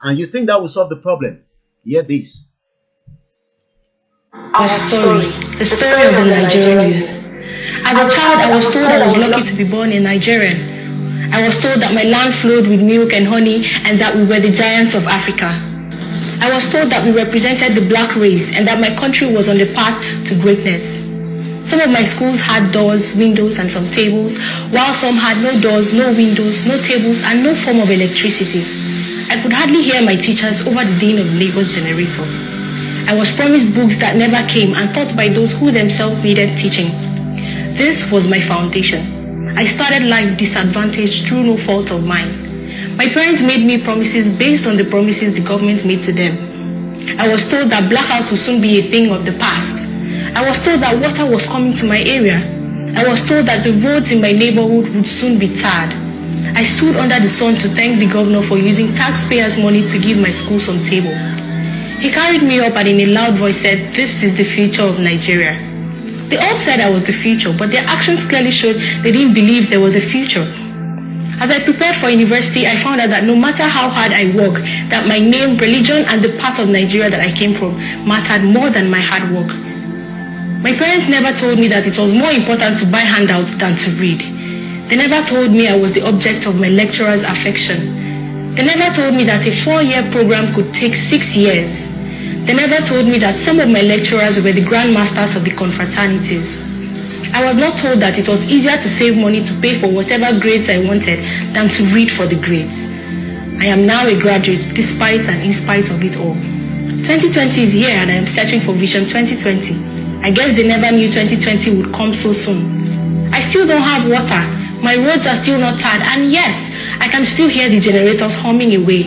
And you think that will solve the problem? Hear this. Our story, the story of the Nigerian youth. As a child, I was told I was lucky to be born in Nigeria. I was told that my land flowed with milk and honey and that we were the giants of Africa. I was told that we represented the black race and that my country was on the path to greatness. Some of my schools had doors, windows, and some tables, while some had no doors, no windows, no tables, and no form of electricity. I could hardly hear my teachers over the din of Lagos generator. I was promised books that never came and taught by those who themselves needed teaching. This was my foundation. I started life disadvantaged through no fault of mine. My parents made me promises based on the promises the government made to them. I was told that blackouts would soon be a thing of the past. I was told that water was coming to my area. I was told that the roads in my neighborhood would soon be tarred. I stood under the sun to thank the governor for using taxpayers' money to give my school some tables. He carried me up and in a loud voice said, "This is the future of Nigeria." They all said I was the future, but their actions clearly showed they didn't believe there was a future. As I prepared for university, I found out that no matter how hard I work, that my name, religion, and the part of Nigeria that I came from mattered more than my hard work. My parents never told me that it was more important to buy handouts than to read. They never told me I was the object of my lecturer's affection. They never told me that a 4-year program could take 6 years. They never told me that some of my lecturers were the grandmasters of the confraternities. I was not told that it was easier to save money to pay for whatever grades I wanted than to read for the grades. I am now a graduate despite and in spite of it all. 2020 is here and I am searching for Vision 2020. I guess they never knew 2020 would come so soon. I still don't have water. My roads are still not tarred, and yes, I can still hear the generators humming away.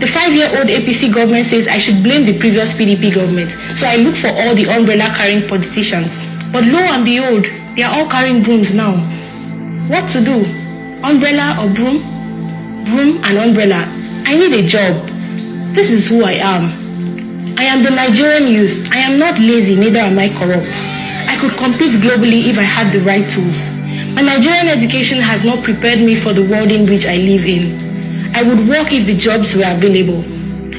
The 5-year-old APC government says I should blame the previous PDP government, so I look for all the umbrella-carrying politicians. But lo and behold, they are all carrying brooms now. What to do? Umbrella or broom? Broom and umbrella. I need a job. This is who I am. I am the Nigerian youth. I am not lazy, neither am I corrupt. I could compete globally if I had the right tools. My Nigerian education has not prepared me for the world in which I live in. I would work if the jobs were available.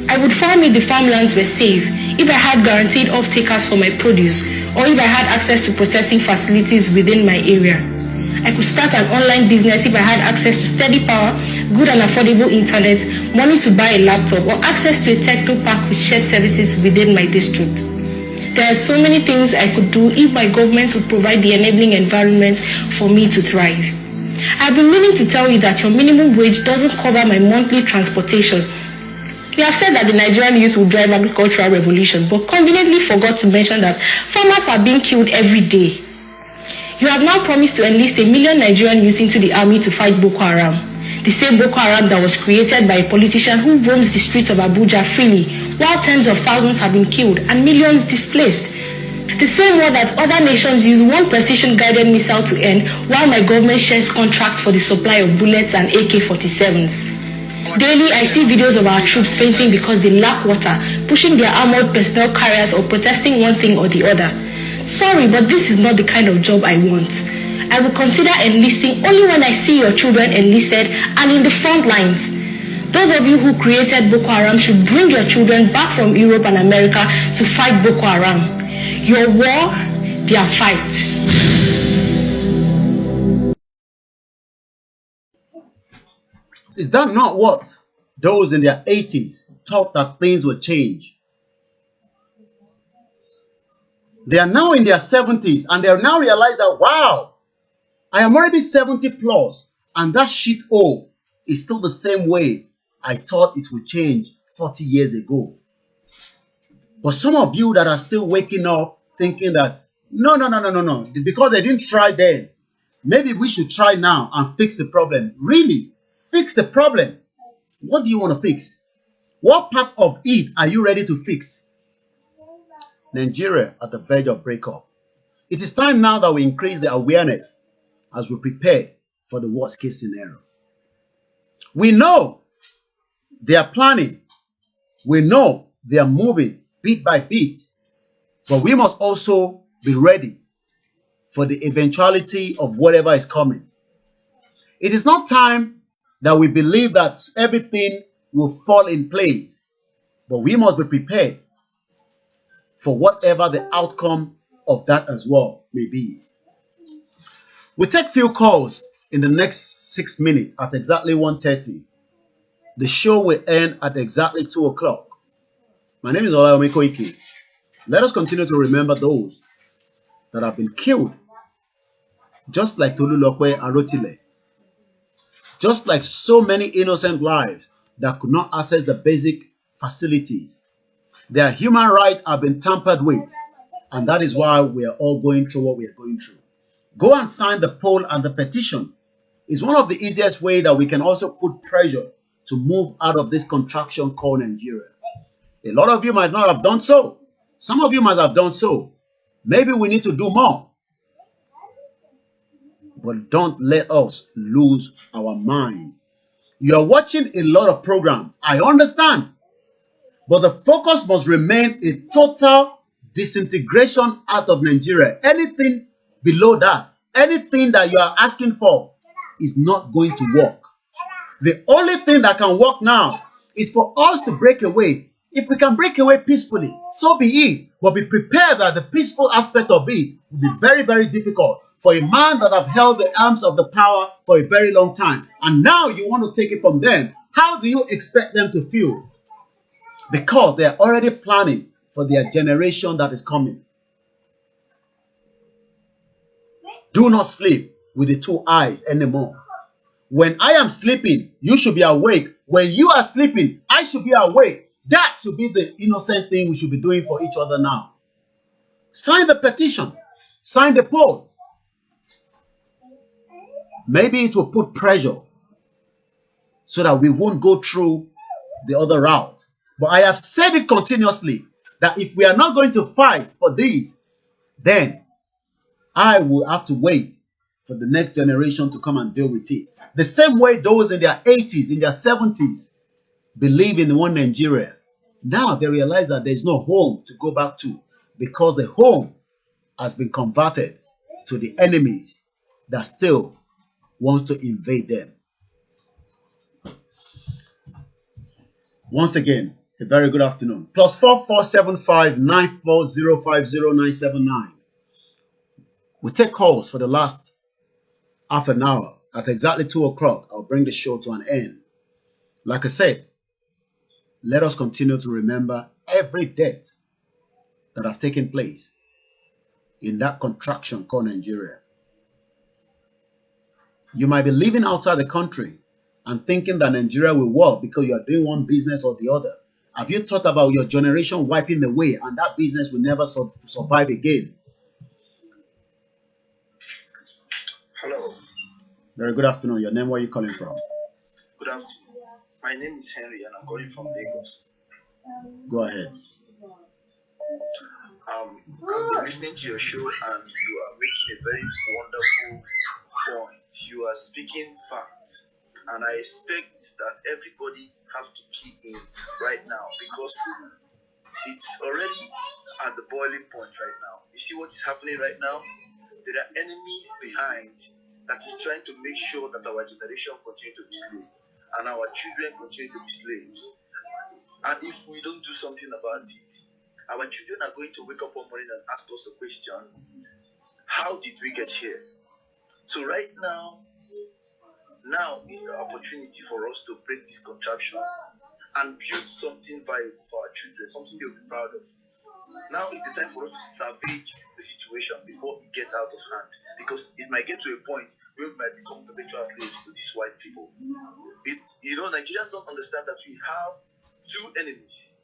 I would farm if the farmlands were safe, if I had guaranteed off-takers for my produce, or if I had access to processing facilities within my area. I could start an online business if I had access to steady power, good and affordable internet, money to buy a laptop, or access to a techno park with shared services within my district. There are so many things I could do if my government would provide the enabling environment for me to thrive. I've been meaning to tell you that your minimum wage doesn't cover my monthly transportation. You have said that the Nigerian youth will drive agricultural revolution, but conveniently forgot to mention that farmers are being killed every day. You have now promised to enlist 1 million Nigerian youth into the army to fight Boko Haram. The same Boko Haram that was created by a politician who roams the streets of Abuja freely, while tens of thousands have been killed and millions displaced. The same war that other nations use one precision-guided missile to end, while my government shares contracts for the supply of bullets and AK-47s. Daily, I see videos of our troops fainting because they lack water, pushing their armored personnel carriers or protesting one thing or the other. Sorry, but this is not the kind of job I want. I will consider enlisting only when I see your children enlisted and in the front lines. Those of you who created Boko Haram should bring your children back from Europe and America to fight Boko Haram. Your war, their fight. Is that not what those in their 80s thought that things would change? They are now in their 70s and they now realize that, wow, I am already 70 plus and that shit hole is still the same way I thought it would change 40 years ago. But some of you that are still waking up thinking that, no, because they didn't try then, maybe we should try now and fix the problem. Really? Fix the problem? What do you want to fix? What part of it are you ready to fix? Nigeria at the verge of breakup. It is time now that we increase the awareness as we prepare for the worst case scenario. We know they are planning. We know they are moving bit by bit. But we must also be ready for the eventuality of whatever is coming. It is not time that we believe that everything will fall in place. But we must be prepared for whatever the outcome of that as well may be. We'll take few calls in the next 6 minutes at exactly 1:30. The show will end at exactly 2 o'clock. My name is Olayomi Koiki. Let us continue to remember those that have been killed, just like Tolulokwe and Rotile, just like so many innocent lives that could not access the basic facilities. Their human rights have been tampered with, and that is why we are all going through what we are going through. Go and sign the poll and the petition. It's one of the easiest ways that we can also put pressure to move out of this contraction called Nigeria. A lot of you might not have done so. Some of you must have done so. Maybe we need to do more. But don't let us lose our mind. You are watching a lot of programs. I understand. But the focus must remain a total disintegration out of Nigeria. Anything below that, anything that you are asking for is not going to work. The only thing that can work now is for us to break away. If we can break away peacefully, so be it. But be prepared that the peaceful aspect of it will be very, very difficult for a man that have held the arms of the power for a very long time. And now you want to take it from them. How do you expect them to feel? Because they are already planning for their generation that is coming. Do not sleep with the two eyes anymore. When I am sleeping, you should be awake. When you are sleeping, I should be awake. That should be the innocent thing we should be doing for each other now. Sign the petition. Sign the poll. Maybe it will put pressure so that we won't go through the other route. But I have said it continuously that if we are not going to fight for this, then I will have to wait for the next generation to come and deal with it. The same way those in their 80s, in their 70s, believe in one Nigeria. Now they realize that there is no home to go back to because the home has been converted to the enemies that still wants to invade them. Once again, a very good afternoon. +4475 94050979. We take calls for the last half an hour. At exactly 2 o'clock, I'll bring the show to an end. Like I said, let us continue to remember every death that have taken place in that contraction called Nigeria. You might be living outside the country and thinking that Nigeria will work because you are doing one business or the other. Have you thought about your generation wiping away and that business will never survive again? Hello. Very good afternoon. Your name, where are you calling from? Good afternoon. My name is Henry and I'm calling from Lagos. Go ahead. I've been listening to your show and you are making a very wonderful point. You are speaking facts. And I expect that everybody have to key in right now because it's already at the boiling point right now. You see what is happening right now? There are enemies behind that is trying to make sure that our generation continue to be slaves and our children continue to be slaves. And if we don't do something about it, our children are going to wake up one morning and ask us a question: how did we get here? So right now is the opportunity for us to break this contraption and build something viable for our children, something they'll be proud of. Now is the time for us to salvage the situation before it gets out of hand, because it might get to a point where we might become perpetual slaves to these white people. Nigerians don't understand that we have two enemies.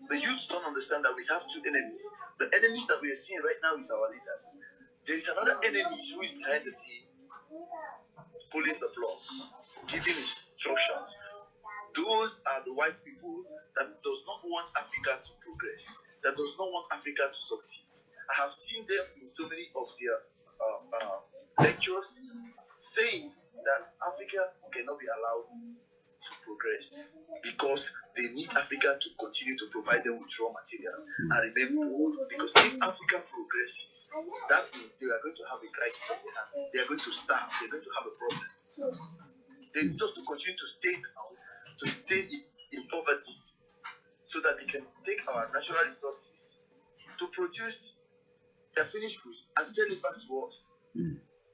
The youths don't understand that we have two enemies. The enemies that we are seeing right now is our leaders. There is another enemy who is behind the scene, pulling the plug, giving instructions. Those are the white people that does not want Africa to progress, that does not want Africa to succeed. I have seen them in so many of their lectures saying that Africa cannot be allowed to progress because they need Africa to continue to provide them with raw materials and remain poor. Because if Africa progresses, that means they are going to have a crisis of their hand. They are going to starve. They are going to have a problem. They need us to continue to stay down, to stay in poverty, so that they can take our natural resources to produce their finished goods and sell it back to us.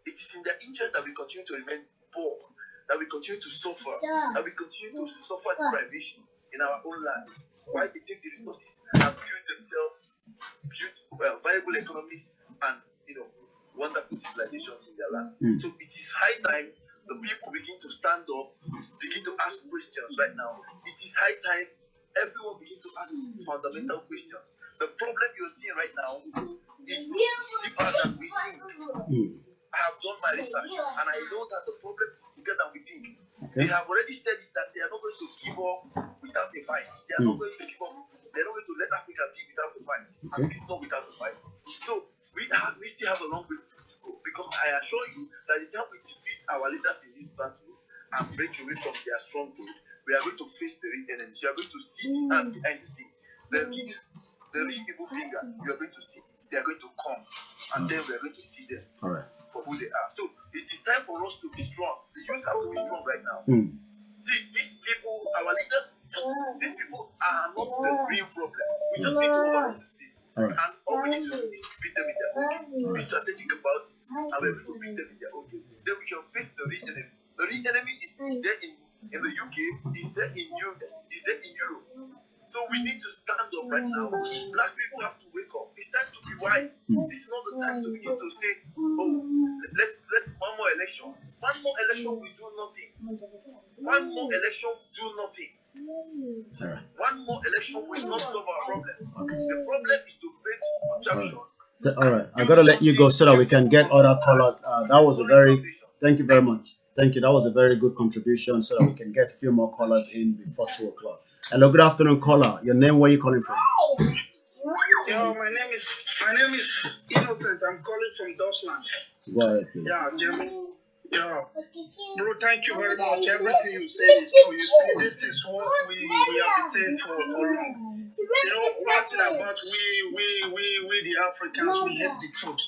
It is in their interest that we continue to remain poor, that we continue to suffer, that we continue to suffer deprivation in our own land. Why they take the resources and build themselves, viable economies and wonderful civilizations in their land. So it is high time the people begin to stand up, begin to ask questions right now. It is high time everyone begins to ask fundamental questions. The problem you're seeing right now is deeper than we think. I have done my research and I know that the problem is bigger than we think. They have already said it that they are not going to give up without a fight. They are not going to give up. They are not going to let Africa be without a fight. At least not without a fight. So we still have a long way to go, because I assure you that the time we defeat our leaders in this battle and break away from their stronghold, we are going to face the real enemy. You are going to see the hand behind the scene. The real evil finger, you are going to see it. They are going to come, and then we are going to see them for who they are. So it is time for us to be strong. The youth have to be strong right now. See, these people, our leaders, these people are not the real problem. We just need to overrun these people. And all we need to do is to beat them in their own game. Be strategic about it, and we're going to beat them in their own game. Then we can face the real enemy. The real enemy is there in the UK, is there in US, is there in Europe. So we need to stand up right now. Black people have to wake up. It's time to be wise. This is not the time to begin to say, oh, let's one more election. One more election will do nothing. One more election will do nothing. One more election will not solve our problem. The problem is to break this contraption. All right, I gotta let you go so that we can get other callers. That was a very, thank you very much. Thank you. That was a very good contribution so that we can get a few more callers in before 2 o'clock. Hello, good afternoon, caller. Your name, where are you calling from? Yo, my name is Innocent. I'm calling from Deutschland. Go ahead, please. Yeah, Jimmy. Yo, bro, thank you very much. Everything you say is true. You see, this is what we have been saying for long. You know, one thing about we the Africans, we hate the truth.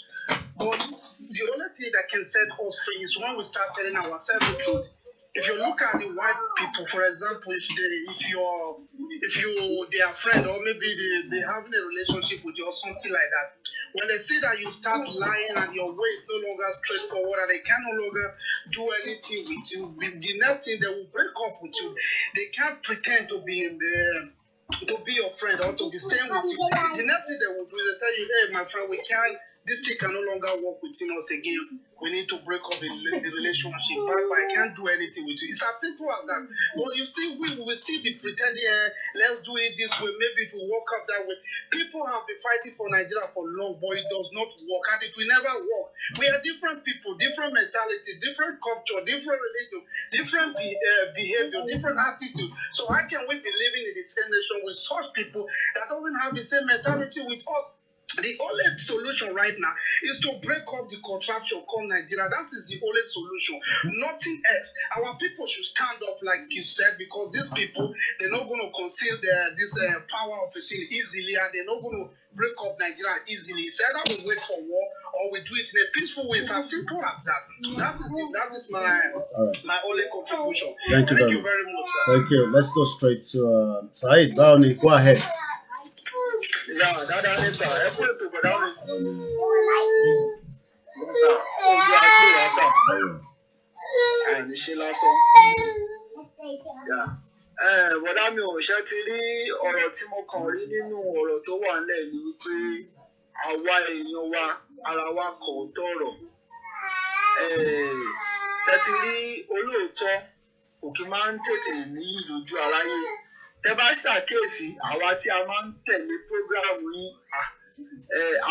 But the only thing that can set us free is when we start telling ourselves the truth. If you look at the white people, for example, if they are friend, or maybe they having a relationship with you or something like that, when they see that you start lying and your way is no longer straightforward and they can no longer do anything with you, the next thing they will break up with you. They can't pretend to be your friend or to be staying with you. The next thing they will do is they tell you, hey, my friend, this thing can no longer work within us again. We need to break up the relationship. But I can't do anything with you. It's as simple as that. But you see, we will still be pretending, let's do it this way. Maybe it will work out that way. People have been fighting for Nigeria for long, but it does not work. And it will never work. We are different people, different mentality, different culture, different religion, different behavior, different attitude. So how can we be living in the same nation with such people that doesn't have the same mentality with us? The only solution right now is to break up the contraption called Nigeria. That is the only solution. Nothing else. Our people should stand up, like you said, because these people, they're not going to conceal this power of the thing easily, and they're not going to break up Nigeria easily. It's either we wait for war or we do it in a peaceful way. It's as simple as that. That is my only contribution. Thank you very much, sir. Thank you. Let's go straight to Saeed Downey. Go ahead. Yeah, that is I put it to go down. And she lost. Yeah. Bọ̀dá mi ò ṣe ti rí ọ̀rọ̀ tí mo kàn rí nínú ọ̀rọ̀ tó wà nílẹ̀ ni wípé àwa èèyàn wa ara wa kò tọ̀rọ̀. Ṣé ti rí olóòótọ́ òkè máa ń tètè ní ìlójú aráyé. Tẹ́ bá ṣàkíyèsí àwa tí a máa ń tẹ̀lé prógráàmù yín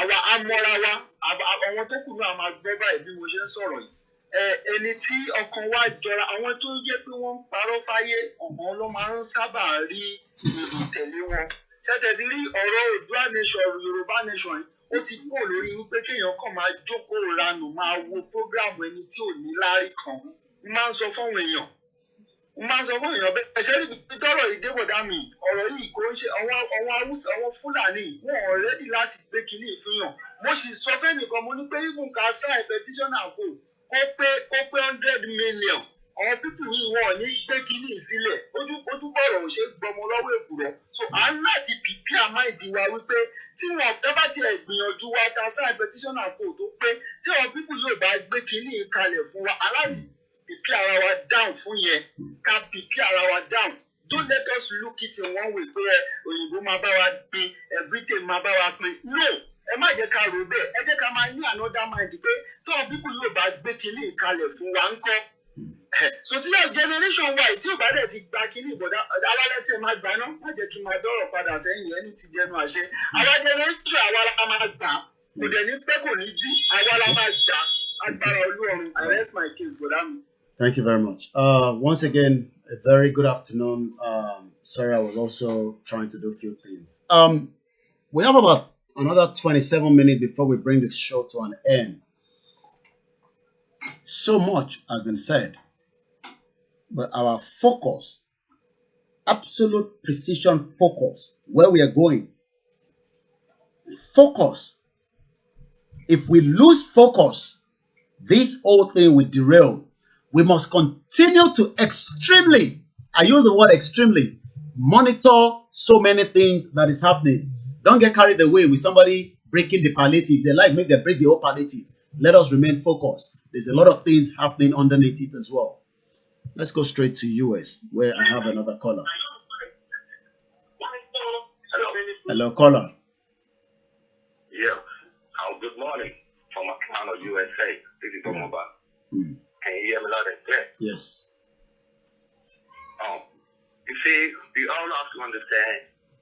àwa amọ́ra wa àwọn tó kù náà máa gbọ́ báyìí bí mo ṣe ń sọ̀rọ̀ yìí. Ẹni tí ọkàn wa jọra àwọn tó ń jẹ́ pé wọ́n ń parọ́ fáyé ọ̀gbọ́n ló máa ń sábà rí èrò tẹ̀lé wọn. Ṣẹ́tẹ̀ ti rí ọ̀rọ̀ Oòduà nation Yorùbá nation yìí ó ti kúrò lórí wípé kéèyàn kàn máa jókòó ranù máa wo prógráàmù ẹni tí ò ní láárí kan. Mo máa ń sọ fún èèyàn bẹ́ẹ̀ ṣe rí tọ́rọ̀ ìdébọ̀dá mi ọ̀rọ̀ yìí kò ń ṣe àwọn Haúsá àwọn Fúlàní wọn ò rẹ́dì láti gbé kínní ìfihàn. Mo sì sọ fẹ́nìkan mo ní pé even ká sign petition àpò kó pé 100 million àwọn pípù yìí wọn ò ní gbé kínní sílẹ̀ ojúbọ̀rọ̀ ò ṣe gbọmọ lọ́wọ́ èkùrọ́. So à ń láti prepare mind wa wípé tí wọn tẹ́ bá tiẹ̀ gbìyànjú wa ká sign petition àpò tó pé tí àwọn pípù yóò bá gbé kínní kalẹ̀ fún wa aláàtì pipi ara wa down fún yẹn ká pipi ara wa down. Don't let us look it in one way pé òyìnbó máa bá wa pín Britain máa bá wa pín. No, ẹ má jẹ́ ká rò bẹ́ẹ̀ ẹ jẹ́ ká máa ní another mind pé tọ́wọ́n people yóò bá gbé kinní ìkalẹ̀ fún wa ńkọ́. So tí yóò generation wa tí ò bá dẹ̀ ti gba kinní ìbọ̀dá alálẹ́ tí ẹ máa gbà náà má jẹ́ kí n máa dọ́rọ̀ padà sẹ́yìn ẹni tí jẹnu àṣẹ. Àwa generation àwa la máa gbà kò dẹ̀ ní pẹ́ kò ní jì àwa la máa gbà agbára Olúọ̀run. I rest my case bọ̀dá mi. Thank you very much. Once again, a very good afternoon. Sorry, I was also trying to do a few things. We have about another 27 minutes before we bring the show to an end. So much has been said, but our focus, absolute precision focus, where we are going, focus. If we lose focus, this whole thing will derail. We must continue to extremely, I use the word extremely, monitor so many things that is happening. Don't get carried away with somebody breaking the palliative. They like make them break the whole palliative. Let us remain focused. There's a lot of things happening underneath it as well. Let's go straight to US, where I have another caller. Hello. Hello, caller. Yeah. Good morning from Atlanta, USA. This is Omaba. Can you hear me loud and clear? Yes. You see, we all have to understand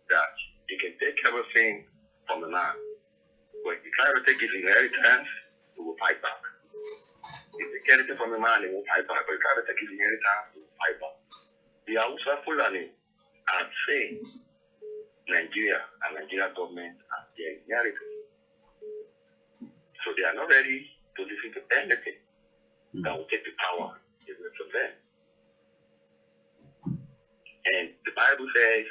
that you can take everything from the man. When you try to take his inheritance, he will fight back. If you take anything from the man, he will fight back. But you try to take his inheritance, he will fight back. The Hausa Fulani are saying Nigeria and Nigeria government are their inheritance. So they are not ready to listen to anything that will take the power away from them. And the Bible says,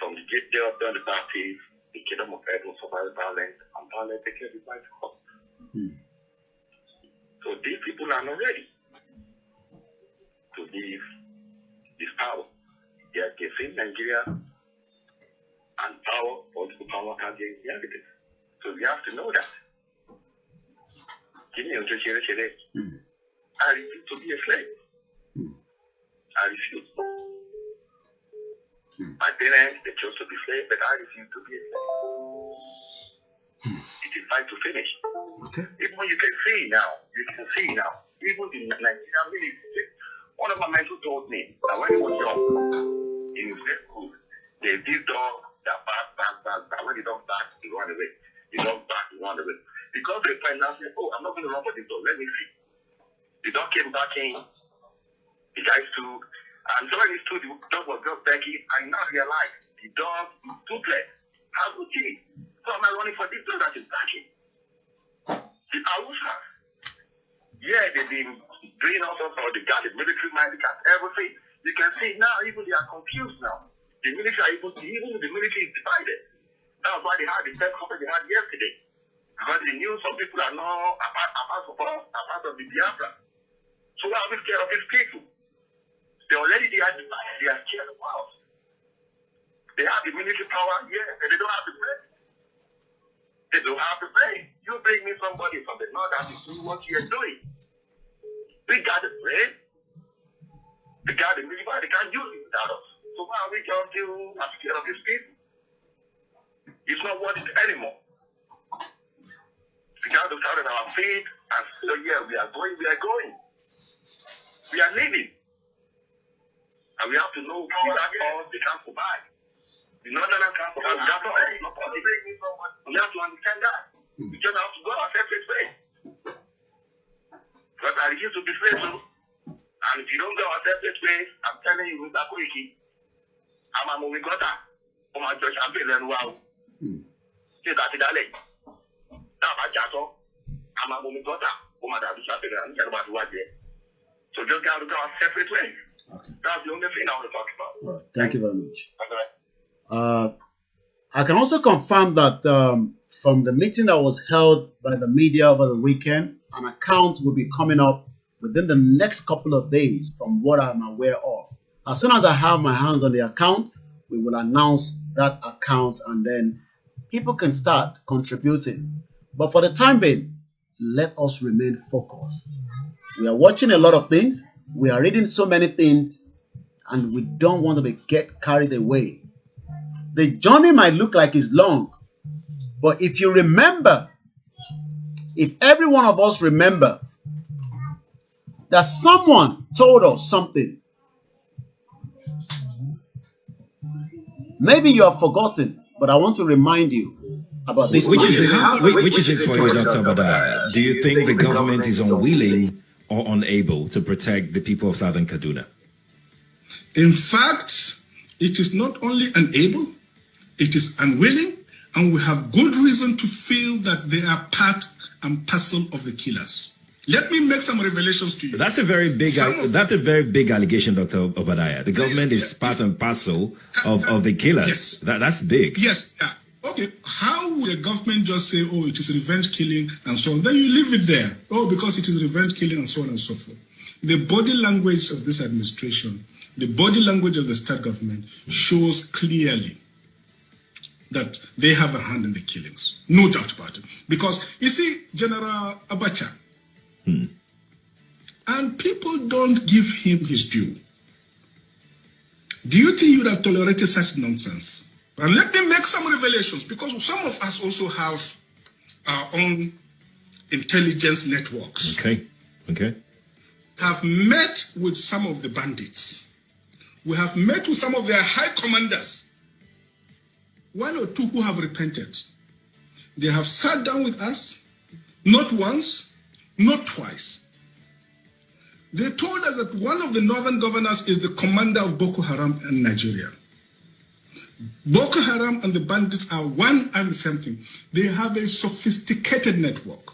from the day of John the Baptist, the kingdom of heaven suffered violence, and violence taken it by force. So these people are not ready to leave this power. They are giving Nigeria and power, political power, and their inheritance. So we have to know that. I refuse to be a slave. I refuse. My parents, they chose to be slaves, but I refuse to be a slave. It is time to finish. Okay. Even you can see now, even the Nigerian military, one of my mentors told me that when he was young, in his grade school, they did dog that back. When the dog barks, he run away. The dog barks, he run away. Because they find out, oh, I'm not going to run for this dog, let me see. The dog came back in, the guy stood, and so when he stood, the dog was just begging. I now realized the dog is toothless. How would he? So am I running for this dog that is backing? The Hausa. Yeah, they've been doing all sorts of, they got the military mind, they got everything. You can see now, even they are confused now. The military are able to, even the military is divided. That's why they had the same company they had yesterday. Because they knew some people are not apart of us, apart of the Biafra. So why are we scared of these people? They already they are divided, they are scared of us. They have the military power, yes, and they don't have the brain. They don't have the brain. You bring me somebody from the north that is doing what you are doing. We got the brain. We got the military power, they can't use it without us. So why are we just still scared of these people? It's not worth it anymore. We got to start on our feet and say, yeah, we are going. We are living. And we have to know without us, they can't survive. The northerners can't survive without us. It's not possible. We have to understand that. We just have to go our separate way. Because I refuse to be faithful. And if you don't go our separate way, I'm telling you, Mr. Koiki, I'm a movie gutter. For my church, I'm feeling wow. See that in LA. So just got to go our separate ways. Okay. That's the only thing I want to talk about. All right. Thank you very much. I can also confirm that from the meeting that was held by the media over the weekend, an account will be coming up within the next couple of days from what I'm aware of. As soon as I have my hands on the account, we will announce that account and then people can start contributing. But for the time being, let us remain focused. We are watching a lot of things. We are reading so many things, and we don't want to get carried away. The journey might look like it's long, but if you remember, if every one of us remember that someone told us something, maybe you have forgotten, but I want to remind you about this. Which is it for you, Dr. Badai? Do you think the government is unwilling or unable to protect the people of Southern Kaduna? In fact, it is not only unable, it is unwilling, and we have good reason to feel that they are part and parcel of the killers. Let me make some revelations to you. That's a very big allegation, Dr. Obadiah. The government is part and parcel of the killers. Yes. That's big. Yes. Okay. How will the government just say, oh, it is revenge killing and so on? Then you leave it there. Oh, because it is revenge killing and so on and so forth. The body language of this administration, the body language of the state government shows clearly that they have a hand in the killings. No doubt about it. Because, you see, General Abacha, and people don't give him his due. Do you think you would have tolerated such nonsense? And let me make some revelations, because some of us also have our own intelligence networks. Okay. Have met with some of the bandits. We have met with some of their high commanders. One or two who have repented. They have sat down with us, not once, not twice. They told us that one of the northern governors is the commander of Boko Haram in Nigeria. Boko Haram and the bandits are one and the same thing. They have a sophisticated network.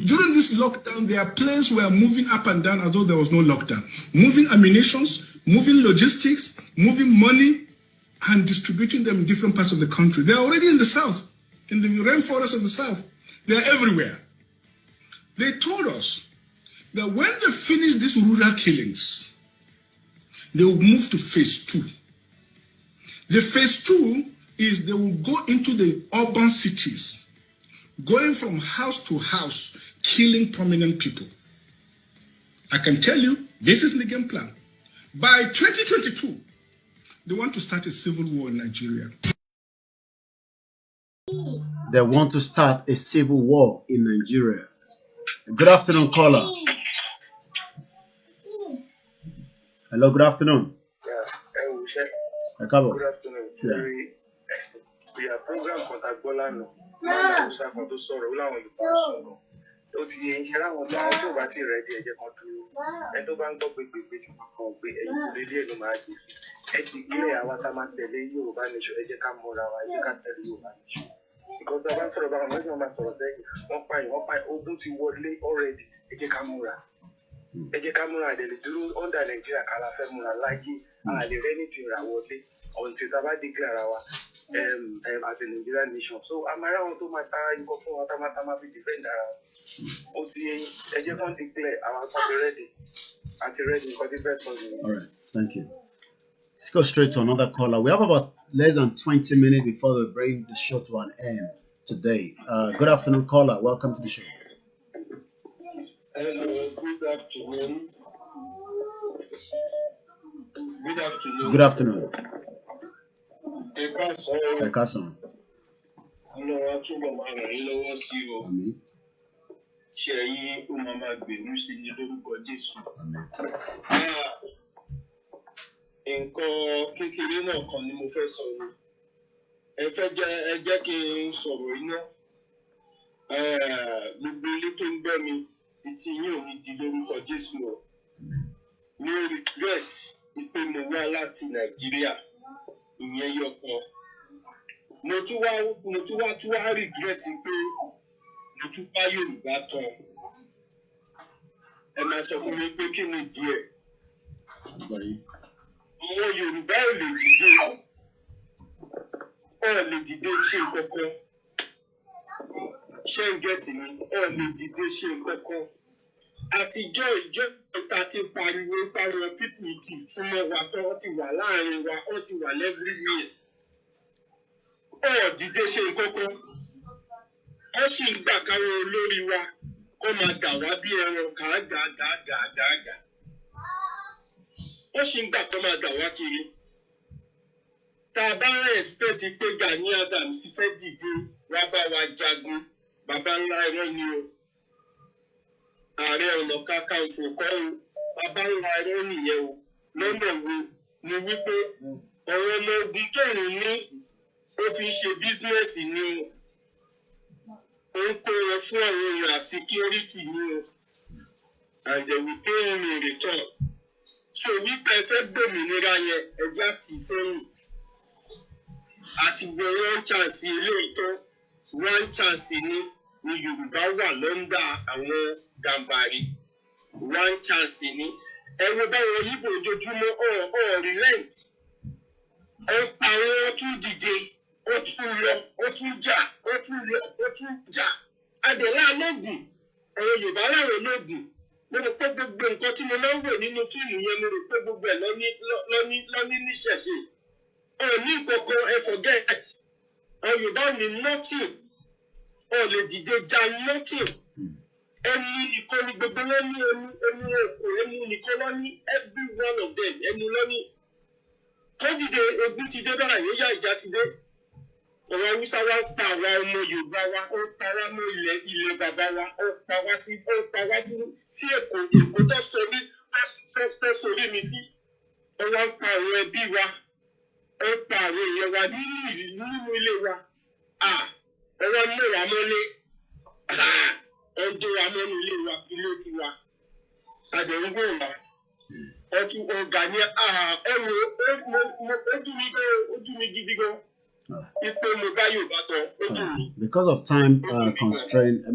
During this lockdown, their planes were moving up and down as though there was no lockdown. Moving ammunitions, moving logistics, moving money, and distributing them in different parts of the country. They are already in the south, in the rainforest of the south. They are everywhere. They told us that when they finish these rural killings, they will move to phase 2. The phase 2 is they will go into the urban cities, going from house to house, killing prominent people. I can tell you, this is the game plan. By 2022, they want to start a civil war in Nigeria. They want to start a civil war in Nigeria. Good afternoon, caller. Hello, good afternoon. Good afternoon. We are program contact Bolano. Ó ti yẹ iṣẹ́ láwọn tí àwọn tí ò bá ti rẹ̀ di ẹ̀jẹ̀ kan dúró ẹni tó bá ń gbọ́ pé tí kan gbé ẹ̀yìn tó lé díẹ̀ ló máa gbé sí ẹ ti kílẹ̀ àwa tá máa tẹ̀lé Yorùbá nation ẹ jẹ́ ká múra wa ẹ jẹ́ ká tẹ̀lé Yorùbá nation because tá a bá ń sọ̀rọ̀ báwọn ọmọ máa sọ̀rọ̀ sẹ́yìn wọ́n pa ogun ti wọlé already ẹ jẹ́ ká múra àdẹ̀lẹ̀ dúró under Nigeria ká la fẹ́ múra láyé àlè rẹ́ ní ti rà wọlé until tá a bá declare ara wa as a Nigerian nation so àmàrà àwọn tó máa ta ikọ̀ fún wa tá máa fi defend ara wa. All right, thank you. Let's go straight to another caller. We have about less than 20 minutes before we bring the show to an end today. Good afternoon, caller. Welcome to the show. Hello, good afternoon. Good afternoon. Ekason. Ṣé ẹ̀yin ó máa gbèrú sí ní lórúkọ Jésù. Nǹkan kékeré náà kan ni mo fẹ́ sọ ni. Ẹ jẹ́ kí n sọ̀rọ̀ iná. Gbogbo ilé tó ń gbọ́ mi, etí yín ò ní di lórúkọ Jésù o. Mi ò regret pé mo wá láti Nàìjíríà, ìyẹn yọkan. Mo tún wá regret pé mo tún bá Yorùbá tán. Ẹ máa sọ fún mi pé kí ni díẹ̀. Àwọn Yorùbá ò lè dìde ṣe nǹkankan. Ṣé ń gẹ̀tì mi? Ò lè dìde ṣe nǹkankan. Àtijọ́ ìta ti pariwo páwọn pípù ti súnmọ́ wa tán, wọ́n ti wà láàrin wa, wọ́n ti wà everywhere. Ò dìde ṣe nǹkankan. Wọ́n sì ń gbà káwọn olórí wa kó máa dà wá bí ẹran gàgàgàgàgà. Wọ́n sì ń gbà kó máa dà wá kiri. Tá a bá expect pé Gani Adams fẹ́ dìde wá bá wa jagun, bàbá ńlá ẹran ni o. Ààrẹ Ọ̀nà Kakanfò kọ́ o, bàbá ńlá ẹran nìyẹn o. Lọ́nà wo ni wípé ọ̀rọ̀ ọmọ ogun tóun ní ó fi ń ṣe bísínẹ́sì ni o. Ó ń kó wọn fún àwọn èèyàn security ni o. and they will pay him in return. So we prefer gbòmìnira yẹn ẹjẹ́ àti sẹ́yìn. Àti gbọ́ one chance ilé ìtọ́ one chance ni Yorùbá wà lọ́ndà àwọn Gàmbàrí one chance ni. Ẹ wo báwọn Yíbò ojoojúmọ́ relent. Ó pa wọn tún dìde, ó tún lọ, ó tún jà, ó tún lọ, ó tún jà. Adẹ̀lá lóògùn, àwọn Yorùbá láwọn lóògùn. Mo rò pé gbogbo nǹkan tí mo máa ń wò nínú fíìmù yẹn mo rò pé gbogbo ẹ̀ lọ́ní níṣẹ̀ṣe. Ní nǹkankan ẹ forget. Àwọn Yorùbá ní nothing. Lè dìde ja nothing. Ẹnu nìkan ni gbogbo wọn ní ẹnu òkú ẹnu nìkan lọ ní every one of them ẹnu lọ ní. Kọ́ dìde ogun ti dé báyìí ó yá ìjà ti dé. Àwọn Haúsá wa ń pa àwa ọmọ Yorùbá wa, ó pa wá mọ́ ilẹ̀ bàbá wa, ó pa wá sí Èkó tó sórí fẹ́ sórí mi sí. Ó wá ń pa àwọn ẹbí wa, ó pa àwọn èèyàn wa nínú ilé wa. Ó wá mú wa mọ́lé, ó ń dó wa mọ́nú ilé tiwa. Àdéhùn wa. Ọtún ọ̀gá ní ẹ̀rọ ojú mi gidi gan. Because of time constraint, I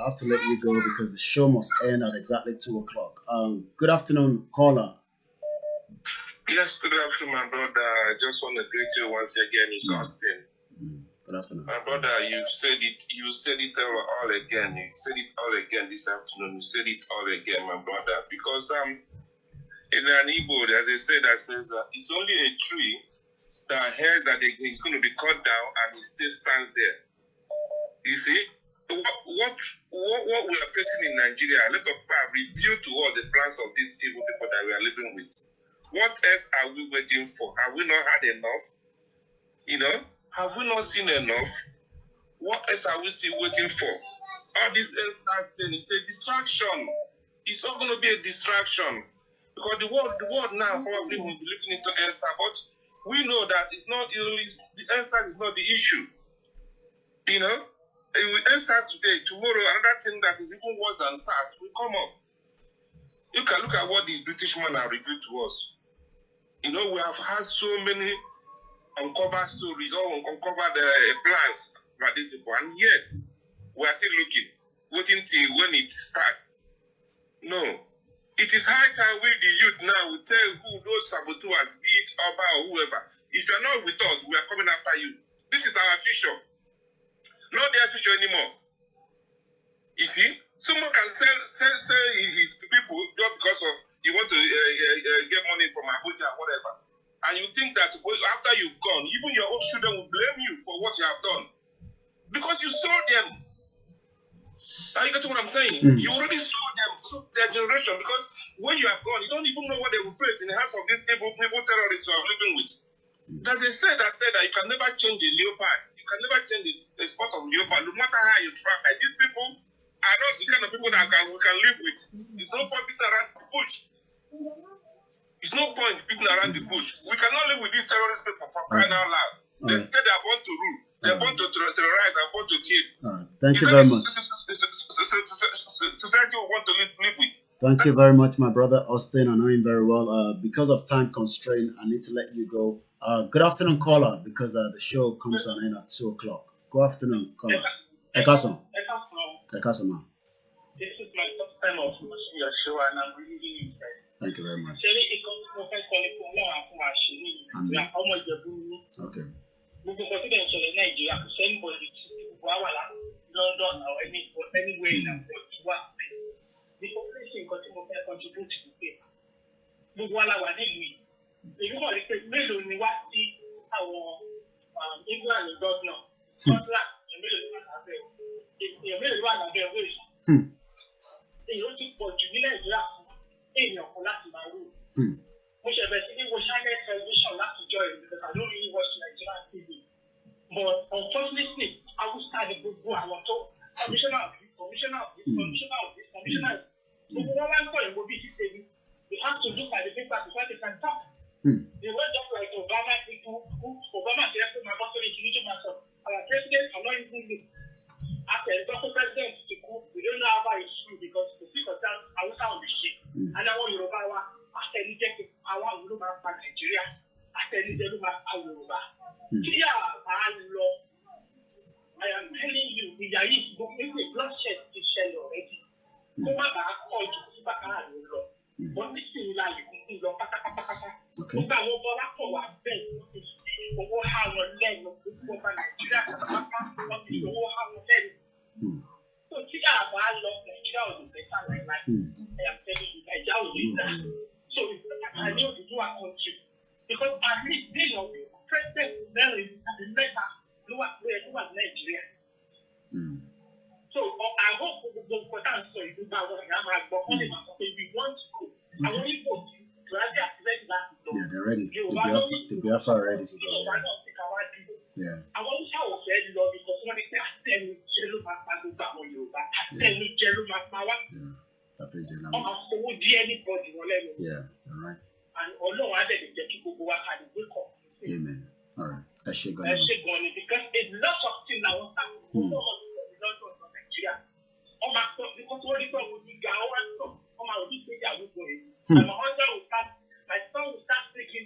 have to let you go because the show must end at exactly 2 o'clock. Good afternoon, caller. Yes, good afternoon, my brother. I just want to greet you once again. It's Austin. Good afternoon. My brother, you said it all again. You said it all again this afternoon. You said it all again, my brother. Because in an Igbo, there's a say that says it's only a tree that hears that it's going to be cut down and it still stands there. You see, what we are facing in Nigeria, a lot of people have revealed to us the plans of these evil people that we are living with. What else are we waiting for? Have we not had enough? You know, have we not seen enough? What else are we still waiting for? All this else thing is a distraction. It's all going to be a distraction. Because the world now probably will be looking into answer, but we know that it's not really, the answer is not the issue. You know, it will answer today, tomorrow, another thing that is even worse than SARS will come up. You can look at what the British man have revealed to us. You know, we have had so many uncovered stories or uncovered plans by these people, and yet we are still looking, waiting till when it starts. No. It is high time we, the youth now, will tell who those saboteurs, be it Oba or whoever. If you're not with us, we are coming after you. This is our future. Not their future anymore. You see? Someone can sell his people just because of he want to get money from Abuja or whatever. And you think that after you've gone, even your own children will blame you for what you have done. Because you sold them. Are you getting what I'm saying? You already sold them, sold their generation, because when you are gone, you don't even know what they will face in the hands of these evil terrorists you are living with. There's a saying that said that you can never change a leopard. You can never change the spot of leopard, no matter how you try. These people are not the kind of people that we can live with. There's no point beating around the bush. There's no point beating around the bush. We cannot live with these terrorist people for crying out loud. They say they are born to rule. They are born to terrorize. They are born to kill. Thank you very much. Society will want to live with. Thank you very much, my brother Austin. I know him very well. Because of time constraint, I need to let you go. Good afternoon, caller, because the show comes to an end at 2 o'clock. Good afternoon, caller. Ekason. Ekason. This is my first time of watching your show, and I'm really impressed. Thank you very much. Okay. London or anywhere in the world. The only thing that we can contribute to the paper. We want our daily. If you want to say, middle in what see our England is not now. Scotland, the middle one are there. If the middle one are there, which they don't think for Jubilee is last in your collateral room. Which eventually was China television last to join because I don't really watch Nigerian TV. But unfortunately, I will start the book. I want to commissioner. So we have to look at the paper before they can talk. They were just like Obama people. Obama said to my boss, our president cannot even look. After the president, we don't know how it's true because the concern Hausa on the ship. And I want Yoruba I tell you I want Yoruba for Nigeria. I tell you Yoruba for Yoruba. Here I am telling you, we are going to bloodshed to shell already. But this is like okay. So I know to do a country because at least they know the president there is the better do what Nigeria. So I hope we want to go. I want to go. Yeah, they're ready. The Biafra are ready to go. Yeah. I want to show said love because when they tell me Jelu Mapa on you, tell me Jelu Mapa. Yeah, all right. And although I didn't get people who are had wake up. Amen. All right. That's because it's lots of things that was happening. Because what you talk with the guy, my husband will start, my son will start speaking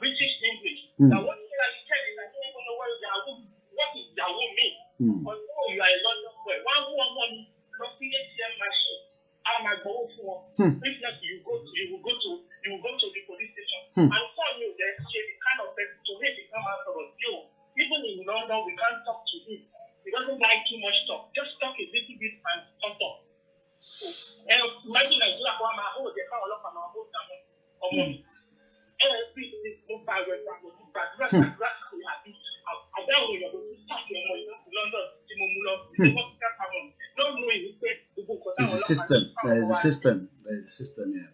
British English. Now, what is that you tell me? I don't even know what is Yahoo mean. Although you are a London boy, one nothing ATM machine. I'm a go for. If not, you will go to the police station. And for you, there's the kind of person to make it come out of you. Even in London, we can't talk to him. He doesn't like too much talk. Just talk a little bit and stop. Imagine I do that for my whole, they can't look at my whole time. It's a system. There's a system. There's a system, yeah.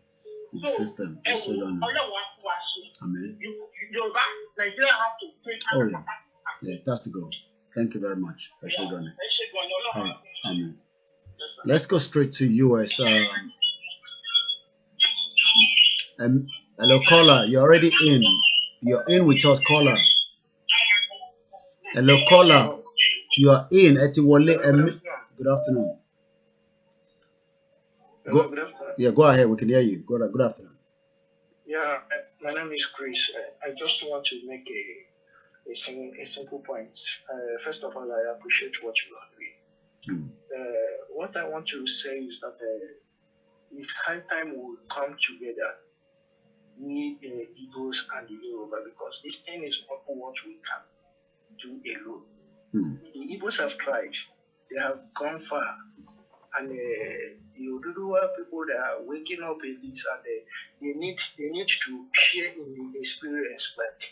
It's a system. Amen. Oh, yeah. Yeah, that's the goal. Thank you very much. All right. Amen. Let's go straight to US. Hello, caller. You're already in. You're in with us, caller. Hello, caller. You are in. Good afternoon. Hello, good afternoon. Yeah, go ahead. We can hear you. Good afternoon. Yeah, my name is Chris. I just want to make a simple point. First of all, I appreciate what you are doing. What I want to say is that it's high time we come together, we the Igbos and the Yoruba, because this thing is not what we can do alone. The Igbos have tried; they have gone far, and the Oduduwa people that are waking up in this, and they need to share in the experience, like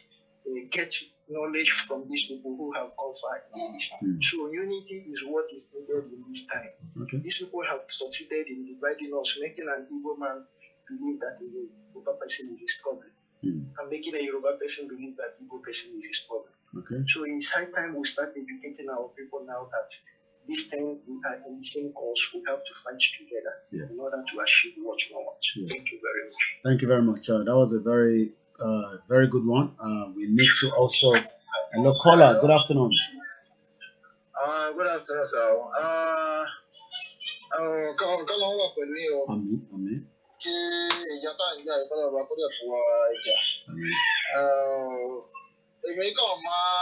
get knowledge from these people who have gone far in this. So unity is what is needed in this time. Okay. These people have succeeded in dividing us, making an Igbo man believe that a Yoruba person is his problem, and making a Yoruba person believe that Igbo person is his problem. Okay. So it's high time we start educating our people now that this time we are in the same cause. We have to fight together in order to achieve what we want. Thank you very much. Thank you very much. That was a very good one. We need to also. Hello, caller. Good afternoon. Good afternoon, sir. Amen. Kí ìjà tá à ń jà ìkọlọ̀ ọba kó dẹ̀ fún wa ìjà. Èmi kàn máa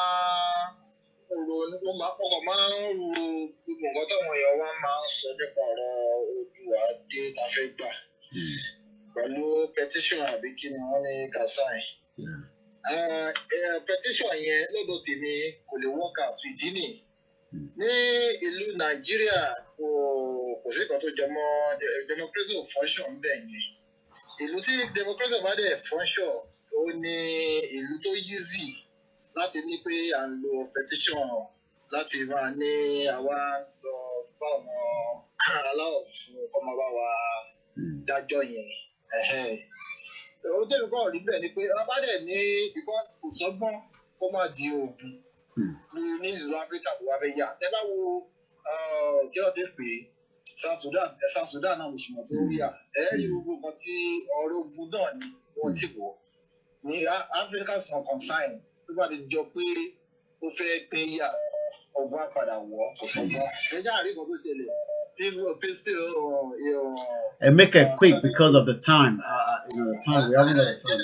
ń ro gbogbo nǹkan táwọn èèyàn wa máa ń sọ nípa ọ̀rọ̀ Oòduà dé tá a fẹ́ gbà. Pẹ̀lú petition àbí kí ni wọ́n ní kàsáì. Petition yẹn lọ́dọ̀ tèmi kò lè work out ìdí nìyí. Ní ìlú Nàìjíríà kò sí kan tó jọmọ́ democracy of function bẹ́ẹ̀ yẹn. Ìlú tí democracy bá dẹ̀ function ó ní ìlú tó easy láti ní pé à ń lo petition láti máa ní àwa lọ bá àwọn aláwọ̀ fún ọmọ bá wa dájọ́ yẹn. Ó tẹ̀lé kọ́ rí bẹ́ẹ̀ ni pé ọba dẹ̀ ní because kò sọ́gbọ́n kó má di oògùn ní ìlú Áfíríkà tó wá fẹ́ yà. Ẹ bá wo kí wọ́n ti pè é South Sudan náà mo sì mọ̀ tó yà. Ẹ rí gbogbo nǹkan tí ọ̀rọ̀ ogun náà ni wọ́n ti wọ̀. Ní Africa sun consign tó bá ti jọ pé ó fẹ́ pín yà ọgbọ́n padà wọ̀ kò sọ́gbọ́n. Ẹja àríkàn tó ṣẹlẹ̀ And make it quick because of the time. The time we haven't got the time.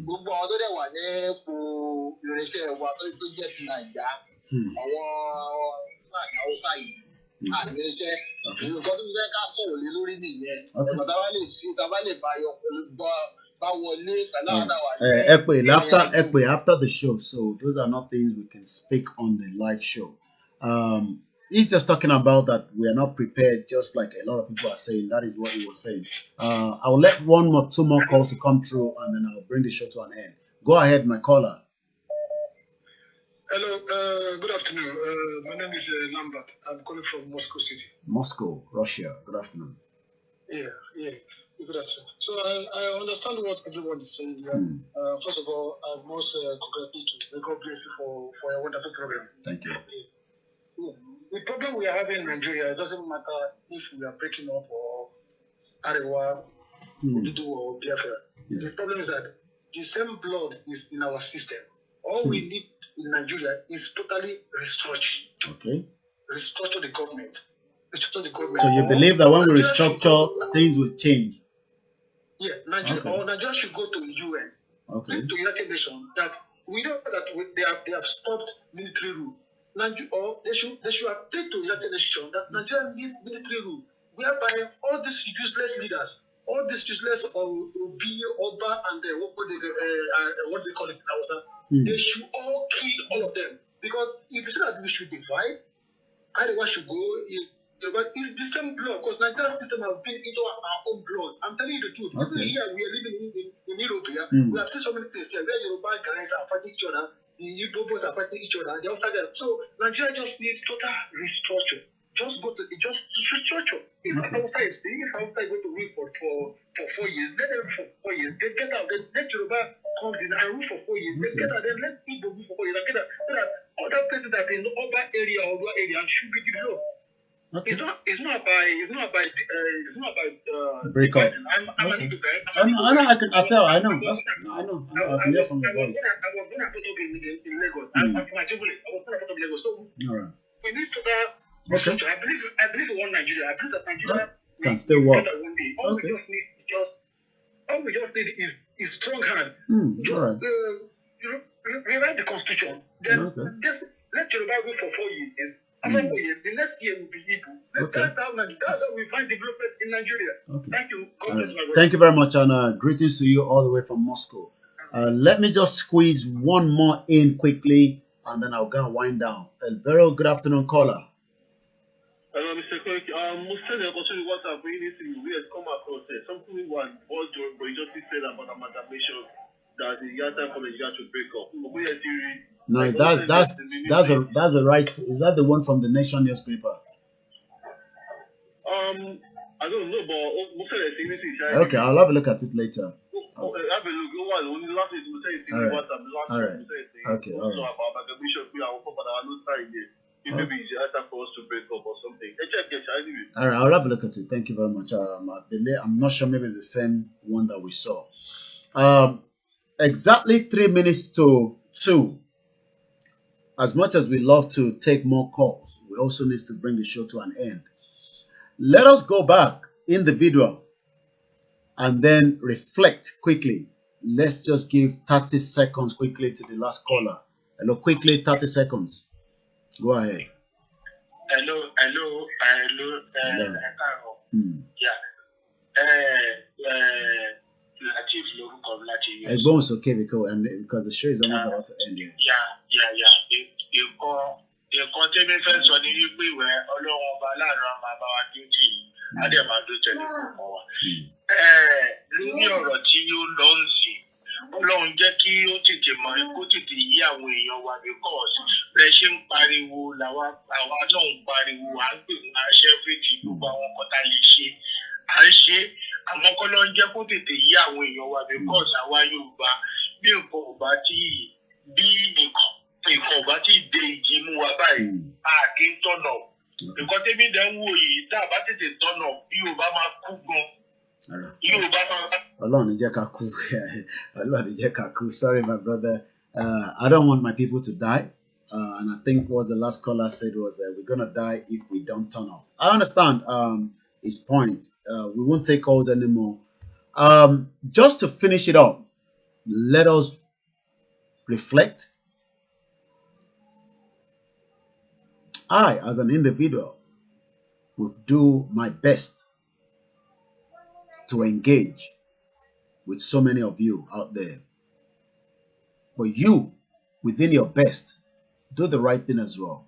Gbogbo àwọn tó dẹ̀ wà ní ipò irinṣẹ́ wa tó jẹ́ ti Nàìjà àwọn Fúlàní Haúsá yìí irinṣẹ́ nǹkan tó fẹ́ ká sọ̀rọ̀ lé lórí nìyẹn ẹ̀gbọ́n tá a bá lè fi tá a bá lè bá yọ bá wọlé pẹ̀lú àwọn àdáwà. After the show, so those are not things we can speak on the live show. He's just talking about that we are not prepared, just like a lot of people are saying. That is what he was saying. I will let two more calls to come through, and then I'll bring the show to an end. Go ahead, my caller. Hello, good afternoon. My name is Lambert. I'm calling from Moscow City. Moscow, Russia. Good afternoon. Yeah. Good afternoon. So I understand what everyone is saying here. First of all, I must congratulate you. God bless you for a wonderful program. Thank you. Yeah. The problem we are having in Nigeria, it doesn't matter if we are breaking up or Arewa, Ududu or Biafra. The problem is that the same blood is in our system. All we need in Nigeria is totally restructure. Okay. Restructure the government. So you believe that when we restructure, things will change? Yeah, Nigeria should go to UN, to United Nations. That we know that they have stopped military rule. They should appeal to United Nations that Nigeria needs military rule, whereby all these useless leaders, all these useless Obi, Oba, and what they call it, they should all kill all of them. Because if you say that we should divide, Arewa should go. But it's the same blood, because Nigerian system has been into our own blood. I'm telling you the truth. Even here, we are living in Europe here. We have seen so many things here where Yoruba guys are fighting each other, the Igbos are fighting each other, they're outside there. So Nigeria just needs total restructure. Just restructure. If Hausa is going to win for 4 years, let them for 4 years. They get out. Let Yoruba comes in and rule for 4 years. They get out. Then let Igbo rule for 4 years. And get out. So that other places that in the urban area or rural area should be developed. Okay. It's not about break up. I know. I can hear from your voice. I was born and brought up in Lagos. I'm from Ajibule. I was born and brought up in Lagos. So we need to I believe in one Nigeria. I believe that Nigeria can still work. One day. All we just need is strong hand. All right. Rewrite the constitution. Then just let Yoruba go for 4 years. After 4 years, the next year will be Igbo. That's how we find development in Nigeria. Okay. Thank you. God bless my Thank you very much, and greetings to you all the way from Moscow. Let me just squeeze one more in quickly, and then I'll go and wind down. Very good afternoon, caller. Hello, Mr. Quick. Most of the opportunity what I've been listening to has come across something we want, but you just said about amalgamation that the Yata College got to break up. No, that's a right. Is that the one from the Nation newspaper? I don't know, but most of the things is okay. I'll have a look at it later. Okay, have a look. Only last week we said all right. Okay, all right. So about amalgamation, we are open, but I don't sign it. Maybe it's either for us to break up or something. Anyway. All right, I'll have a look at it. Thank you very much. I'm not sure. Maybe it's the same one that we saw. Exactly 3 minutes to 2. As much as we love to take more calls, we also need to bring the show to an end. Let us go back individual and then reflect quickly. Let's just give 30 seconds quickly to the last caller. Hello, quickly, 30 seconds. Go ahead. Hello. Latif lórúkọ láti yọ. Ẹ̀gbọ́n is okay because the show is almost about to end here. Nǹkan tẹ́mi fẹ́ sọ ní wípé ìwẹ̀ ọlọ́run ọba láàárọ̀ àmọ́ àbáwá dúdú yìí á dẹ̀ máa dó tẹ̀lé kọ̀ọ̀kan wa. Lórí ọ̀rọ̀ tí ó lọ ń sìn, ọlọ́run jẹ́ kí ó tètè mọ kó tètè yí àwọn èèyàn wa because bẹ́ẹ̀ ṣe ń pariwo làwa náà ń pariwo à ń pè wọ́n àṣẹ fèjì gbogbo àwọn kọ́tà lè ṣe à ń ṣe àmọ́ kọ́ ló ń jẹ́ kó tètè yí àwọn èèyàn wa because àwa Yorùbá bí nǹkan ò bá tí dé ìdí mú wa báyìí a kì í tọ̀nà nǹkan tẹ́bí dẹ̀ ń wò yìí tá a bá tètè tọ̀nà bí Yorùbá máa kú gan Sorry, my brother. I don't want my people to die. And I think what the last caller said was that we're gonna die if we don't turn up. I understand his point. We won't take calls anymore. Just to finish it up, let us reflect. I, as an individual, will do my best to engage with so many of you out there. But you, within your best, do the right thing as well.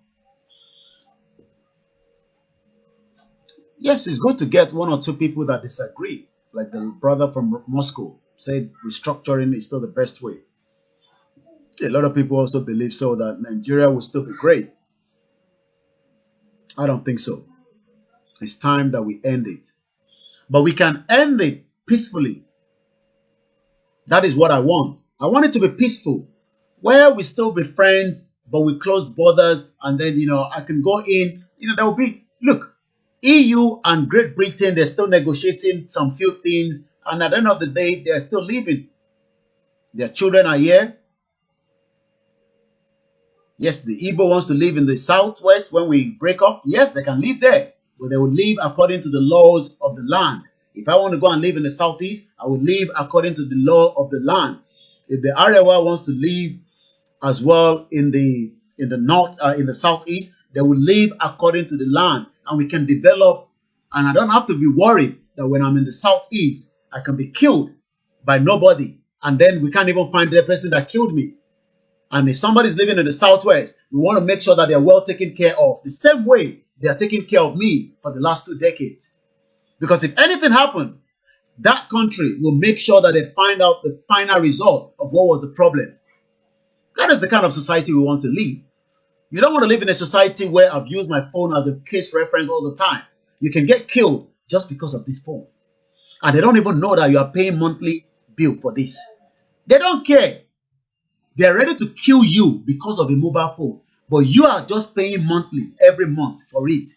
Yes, it's good to get one or two people that disagree. Like the brother from Moscow said, restructuring is still the best way. A lot of people also believe so, that Nigeria will still be great. I don't think so. It's time that we end it. But we can end it peacefully. That is what I want. I want it to be peaceful, where we still be friends, but we close borders, and then, I can go in. There will be, look, EU and Great Britain, they're still negotiating some few things, and at the end of the day, they're still living. Their children are here. Yes, the Igbo wants to live in the southwest when we break up. Yes, they can live there, but they will live according to the laws of the land. If I want to go and live in the southeast, I will live according to the law of the land. If the Arewa wants to live as well in the north, in the southeast, they will live according to the land, and we can develop. And I don't have to be worried that when I'm in the southeast, I can be killed by nobody, and then we can't even find the person that killed me. And if somebody's living in the southwest, we want to make sure that they're well taken care of, the same way they are taking care of me for the last 2 decades. Because if anything happened, that country will make sure that they find out the final result of what was the problem. That is the kind of society we want to live. You don't want to live in a society where I've used my phone as a case reference all the time. You can get killed just because of this phone. And they don't even know that you are paying monthly bill for this. They don't care. They're ready to kill you because of a mobile phone. But you are just paying monthly every month for it.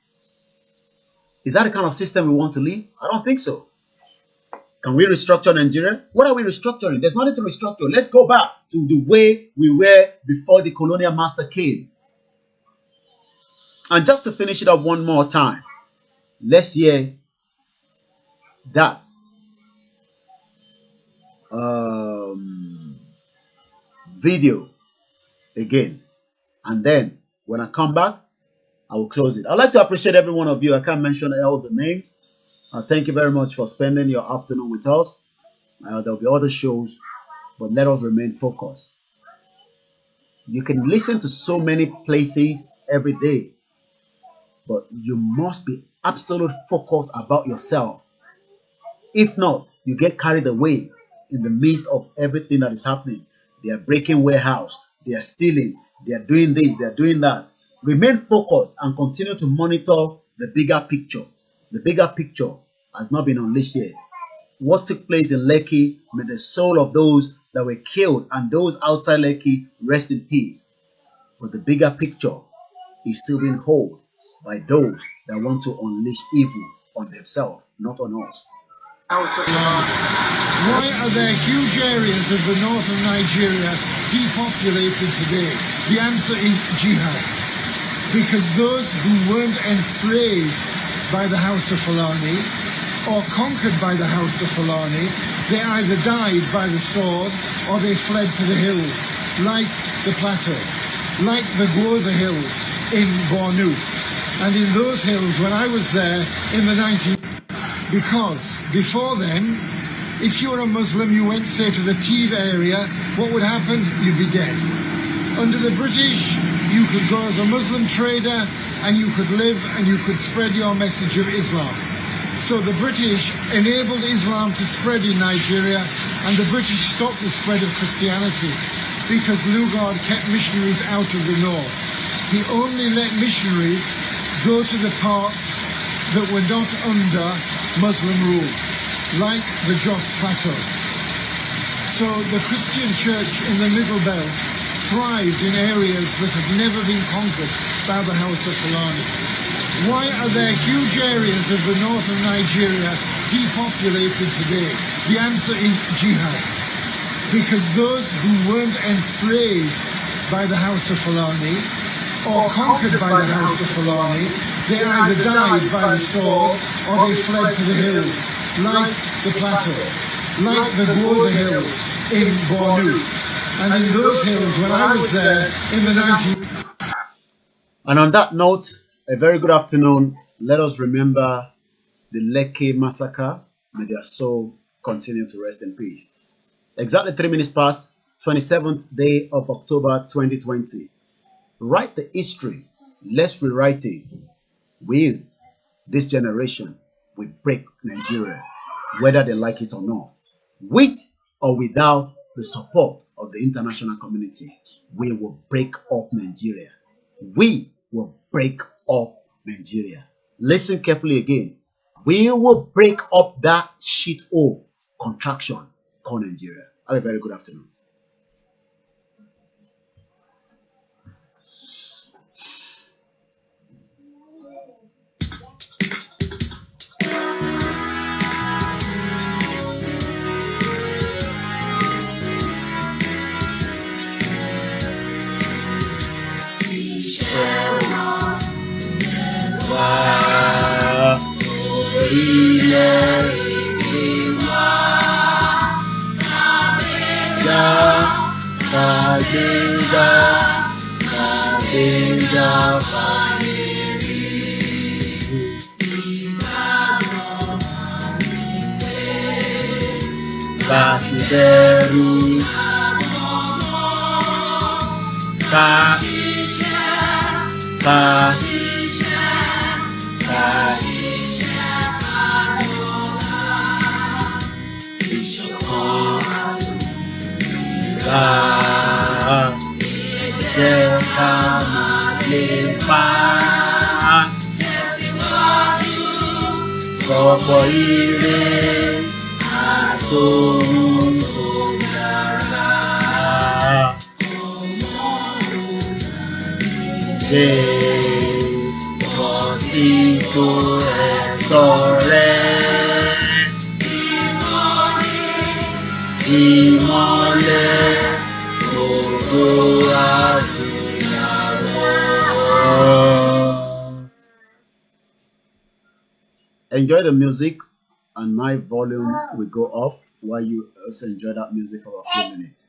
Is that the kind of system we want to live? I don't think so. Can we restructure Nigeria? What are we restructuring? There's nothing to restructure. Let's go back to the way we were before the colonial master came. And just to finish it up one more time, let's hear that video again. And then when I come back, I will close it. I'd like to appreciate every one of you. I can't mention all the names. Thank you very much for spending your afternoon with us. There'll be other shows, but let us remain focused. You can listen to so many places every day, but you must be absolute focused about yourself. If not, you get carried away in the midst of everything that is happening. They are breaking warehouse, they are stealing, they are doing this, they are doing that. Remain focused and continue to monitor the bigger picture. The bigger picture has not been unleashed yet. What took place in Lekki, may the soul of those that were killed and those outside Lekki rest in peace. But the bigger picture is still being held by those that want to unleash evil on themselves, not on us. Why are there huge areas of the north of Nigeria depopulated today? The answer is jihad. Because those who weren't enslaved by the House of Fulani or conquered by the House of Fulani, they either died by the sword or they fled to the hills, like the plateau, like the Gwoza Hills in Bornu. And in those hills, when I was there in the 19th, because before then, if you were a Muslim, you went, say, to the Tiv area, what would happen? You'd be dead. Under the British, you could go as a Muslim trader and you could live and you could spread your message of Islam. So the British enabled Islam to spread in Nigeria, and the British stopped the spread of Christianity because Lugard kept missionaries out of the north. He only let missionaries go to the parts that were not under Muslim rule, like the Jos Plateau. So the Christian church in the Middle Belt thrived in areas that had never been conquered by the House of Fulani. Why are there huge areas of the north of Nigeria depopulated today? The answer is jihad. Because those who weren't enslaved by the House of Fulani or conquered by the House of Fulani, they either died by the sword or they fled to the hills, like the plateau, like the Goza Hills in Bornu. And in those hills, when I was there in the 19th... And on that note, a very good afternoon. Let us remember the Lekki massacre. May their soul continue to rest in peace. Exactly 3 minutes past, 27th day of October 2020. Write the history. Let's rewrite it. We, this generation, will break Nigeria, whether they like it or not. With or without the support of the international community, we will break up Nigeria. We will break up Nigeria. Listen carefully again. We will break up that shithole contraction called Nigeria. Have a very good afternoon. Enjoy the music, and my volume will go off while you also enjoy that music for a few minutes.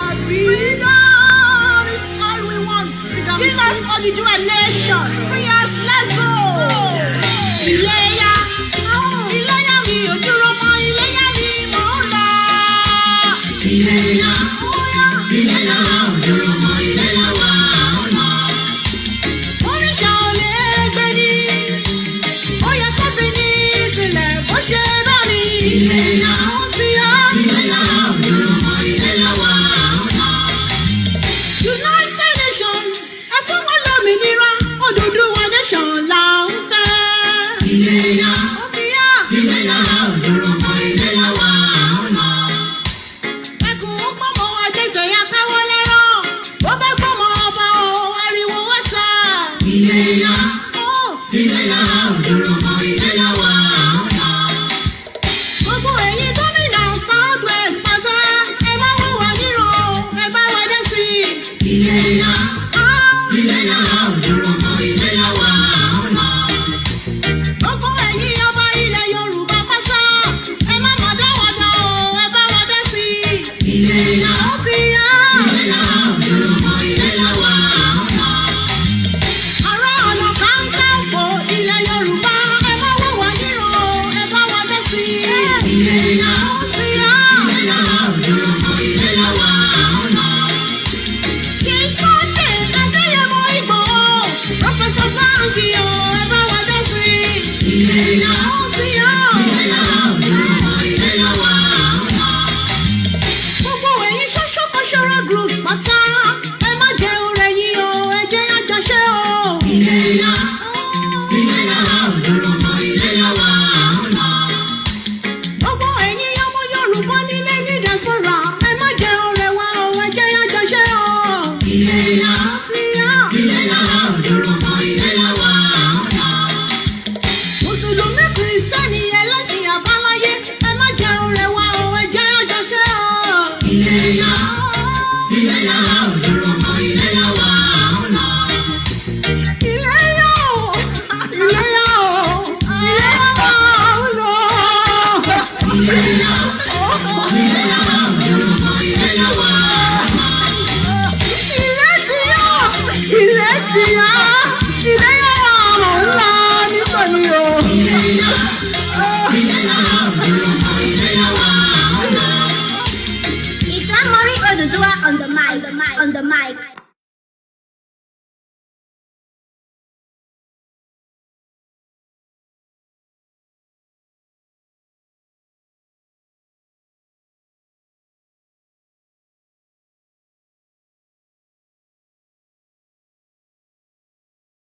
Freedom is all we want. Give us all the dual nation. Free us, let's go. Ileya, Ileya mi ojúrò mọ́, Ileya mi mò ń lọ. Ileya, Ileya ojúrò mọ́, Ileya wa ń lọ. Oríṣà ò lè gbé ní, ó yẹ kó fi ní sílẹ̀ bó ṣe bá mi. Ileya, ó ti yá. Ileya ojúrò mọ́, Ileya wa ń lọ. United Nations, ẹ fún wọn lómìnira, Odùduwà nation là ń fẹ́. Iléyá, ó ti yá. Iléyá òdòrò mọ́, Iléyá wa ń lọ. Ẹkùn pọ́mọ Adéṣeyà káwọ́ lẹ́rọ̀, bó bá gbọ́mọ ọba o, ariwo wọ́tà. Iléyá, Iléyá òdòrò mọ́, Iléyá wa ń lọ. Gbogbo èyí gómìnà South West pátá, ẹ bá wọ́n wà nírọ̀, ẹ bá wọ́n dé sí i. Iléyá, Iléyá òdòrò mọ́, Iléyá wa ń lọ. Gbogbo ẹ̀yin ọba ilẹ̀ Yorùbá pátá, ẹ má mọ̀ dáwọ̀dọ̀ o, ẹ bá wọn dé sí i. Iléyá, ó ti yá. Iléyá òdòrò mọ́, Iléyá wa ń lọ. Ààrẹ Ọ̀nà Kakanfò ilẹ̀ Yorùbá, ẹ má wọ̀ wá nírọ̀ o, ẹ bá wọn dé sí i. Iléyá, ó ti yá. Iléyá òdòrò mọ́, Iléyá wa ń lọ. Ṣé Sunday Adéyẹmọ Ìgbòho, Prọfẹ̀sọ̀ Bánjí o, ẹ bá wọn dé sí i. Iléyá, ó ti yá. Iléyá òdòrò mọ́, Iléyá wa ń lọ. Gbogbo èyí social cultural group pátá, ẹ má jẹ́ ọ̀rẹ́ yín o, ẹ jẹ́ àjọṣe o. Iléyá, Iléyá òdòrò mọ́, Iléyá wa ń lọ. Gbogbo ẹ̀yin ọmọ Yorùbá nílé ní diaspora, ẹ má jẹ́ ọ̀rẹ́ wa o, ẹ jẹ́ àjọṣe o. Iléyá. ilé ti yá ilé yàrá ọmọ ńlá nítorí o. ilé yàrá òdòdó ilé yàrá ọ̀nà. It's one more Oduduwa on the mic.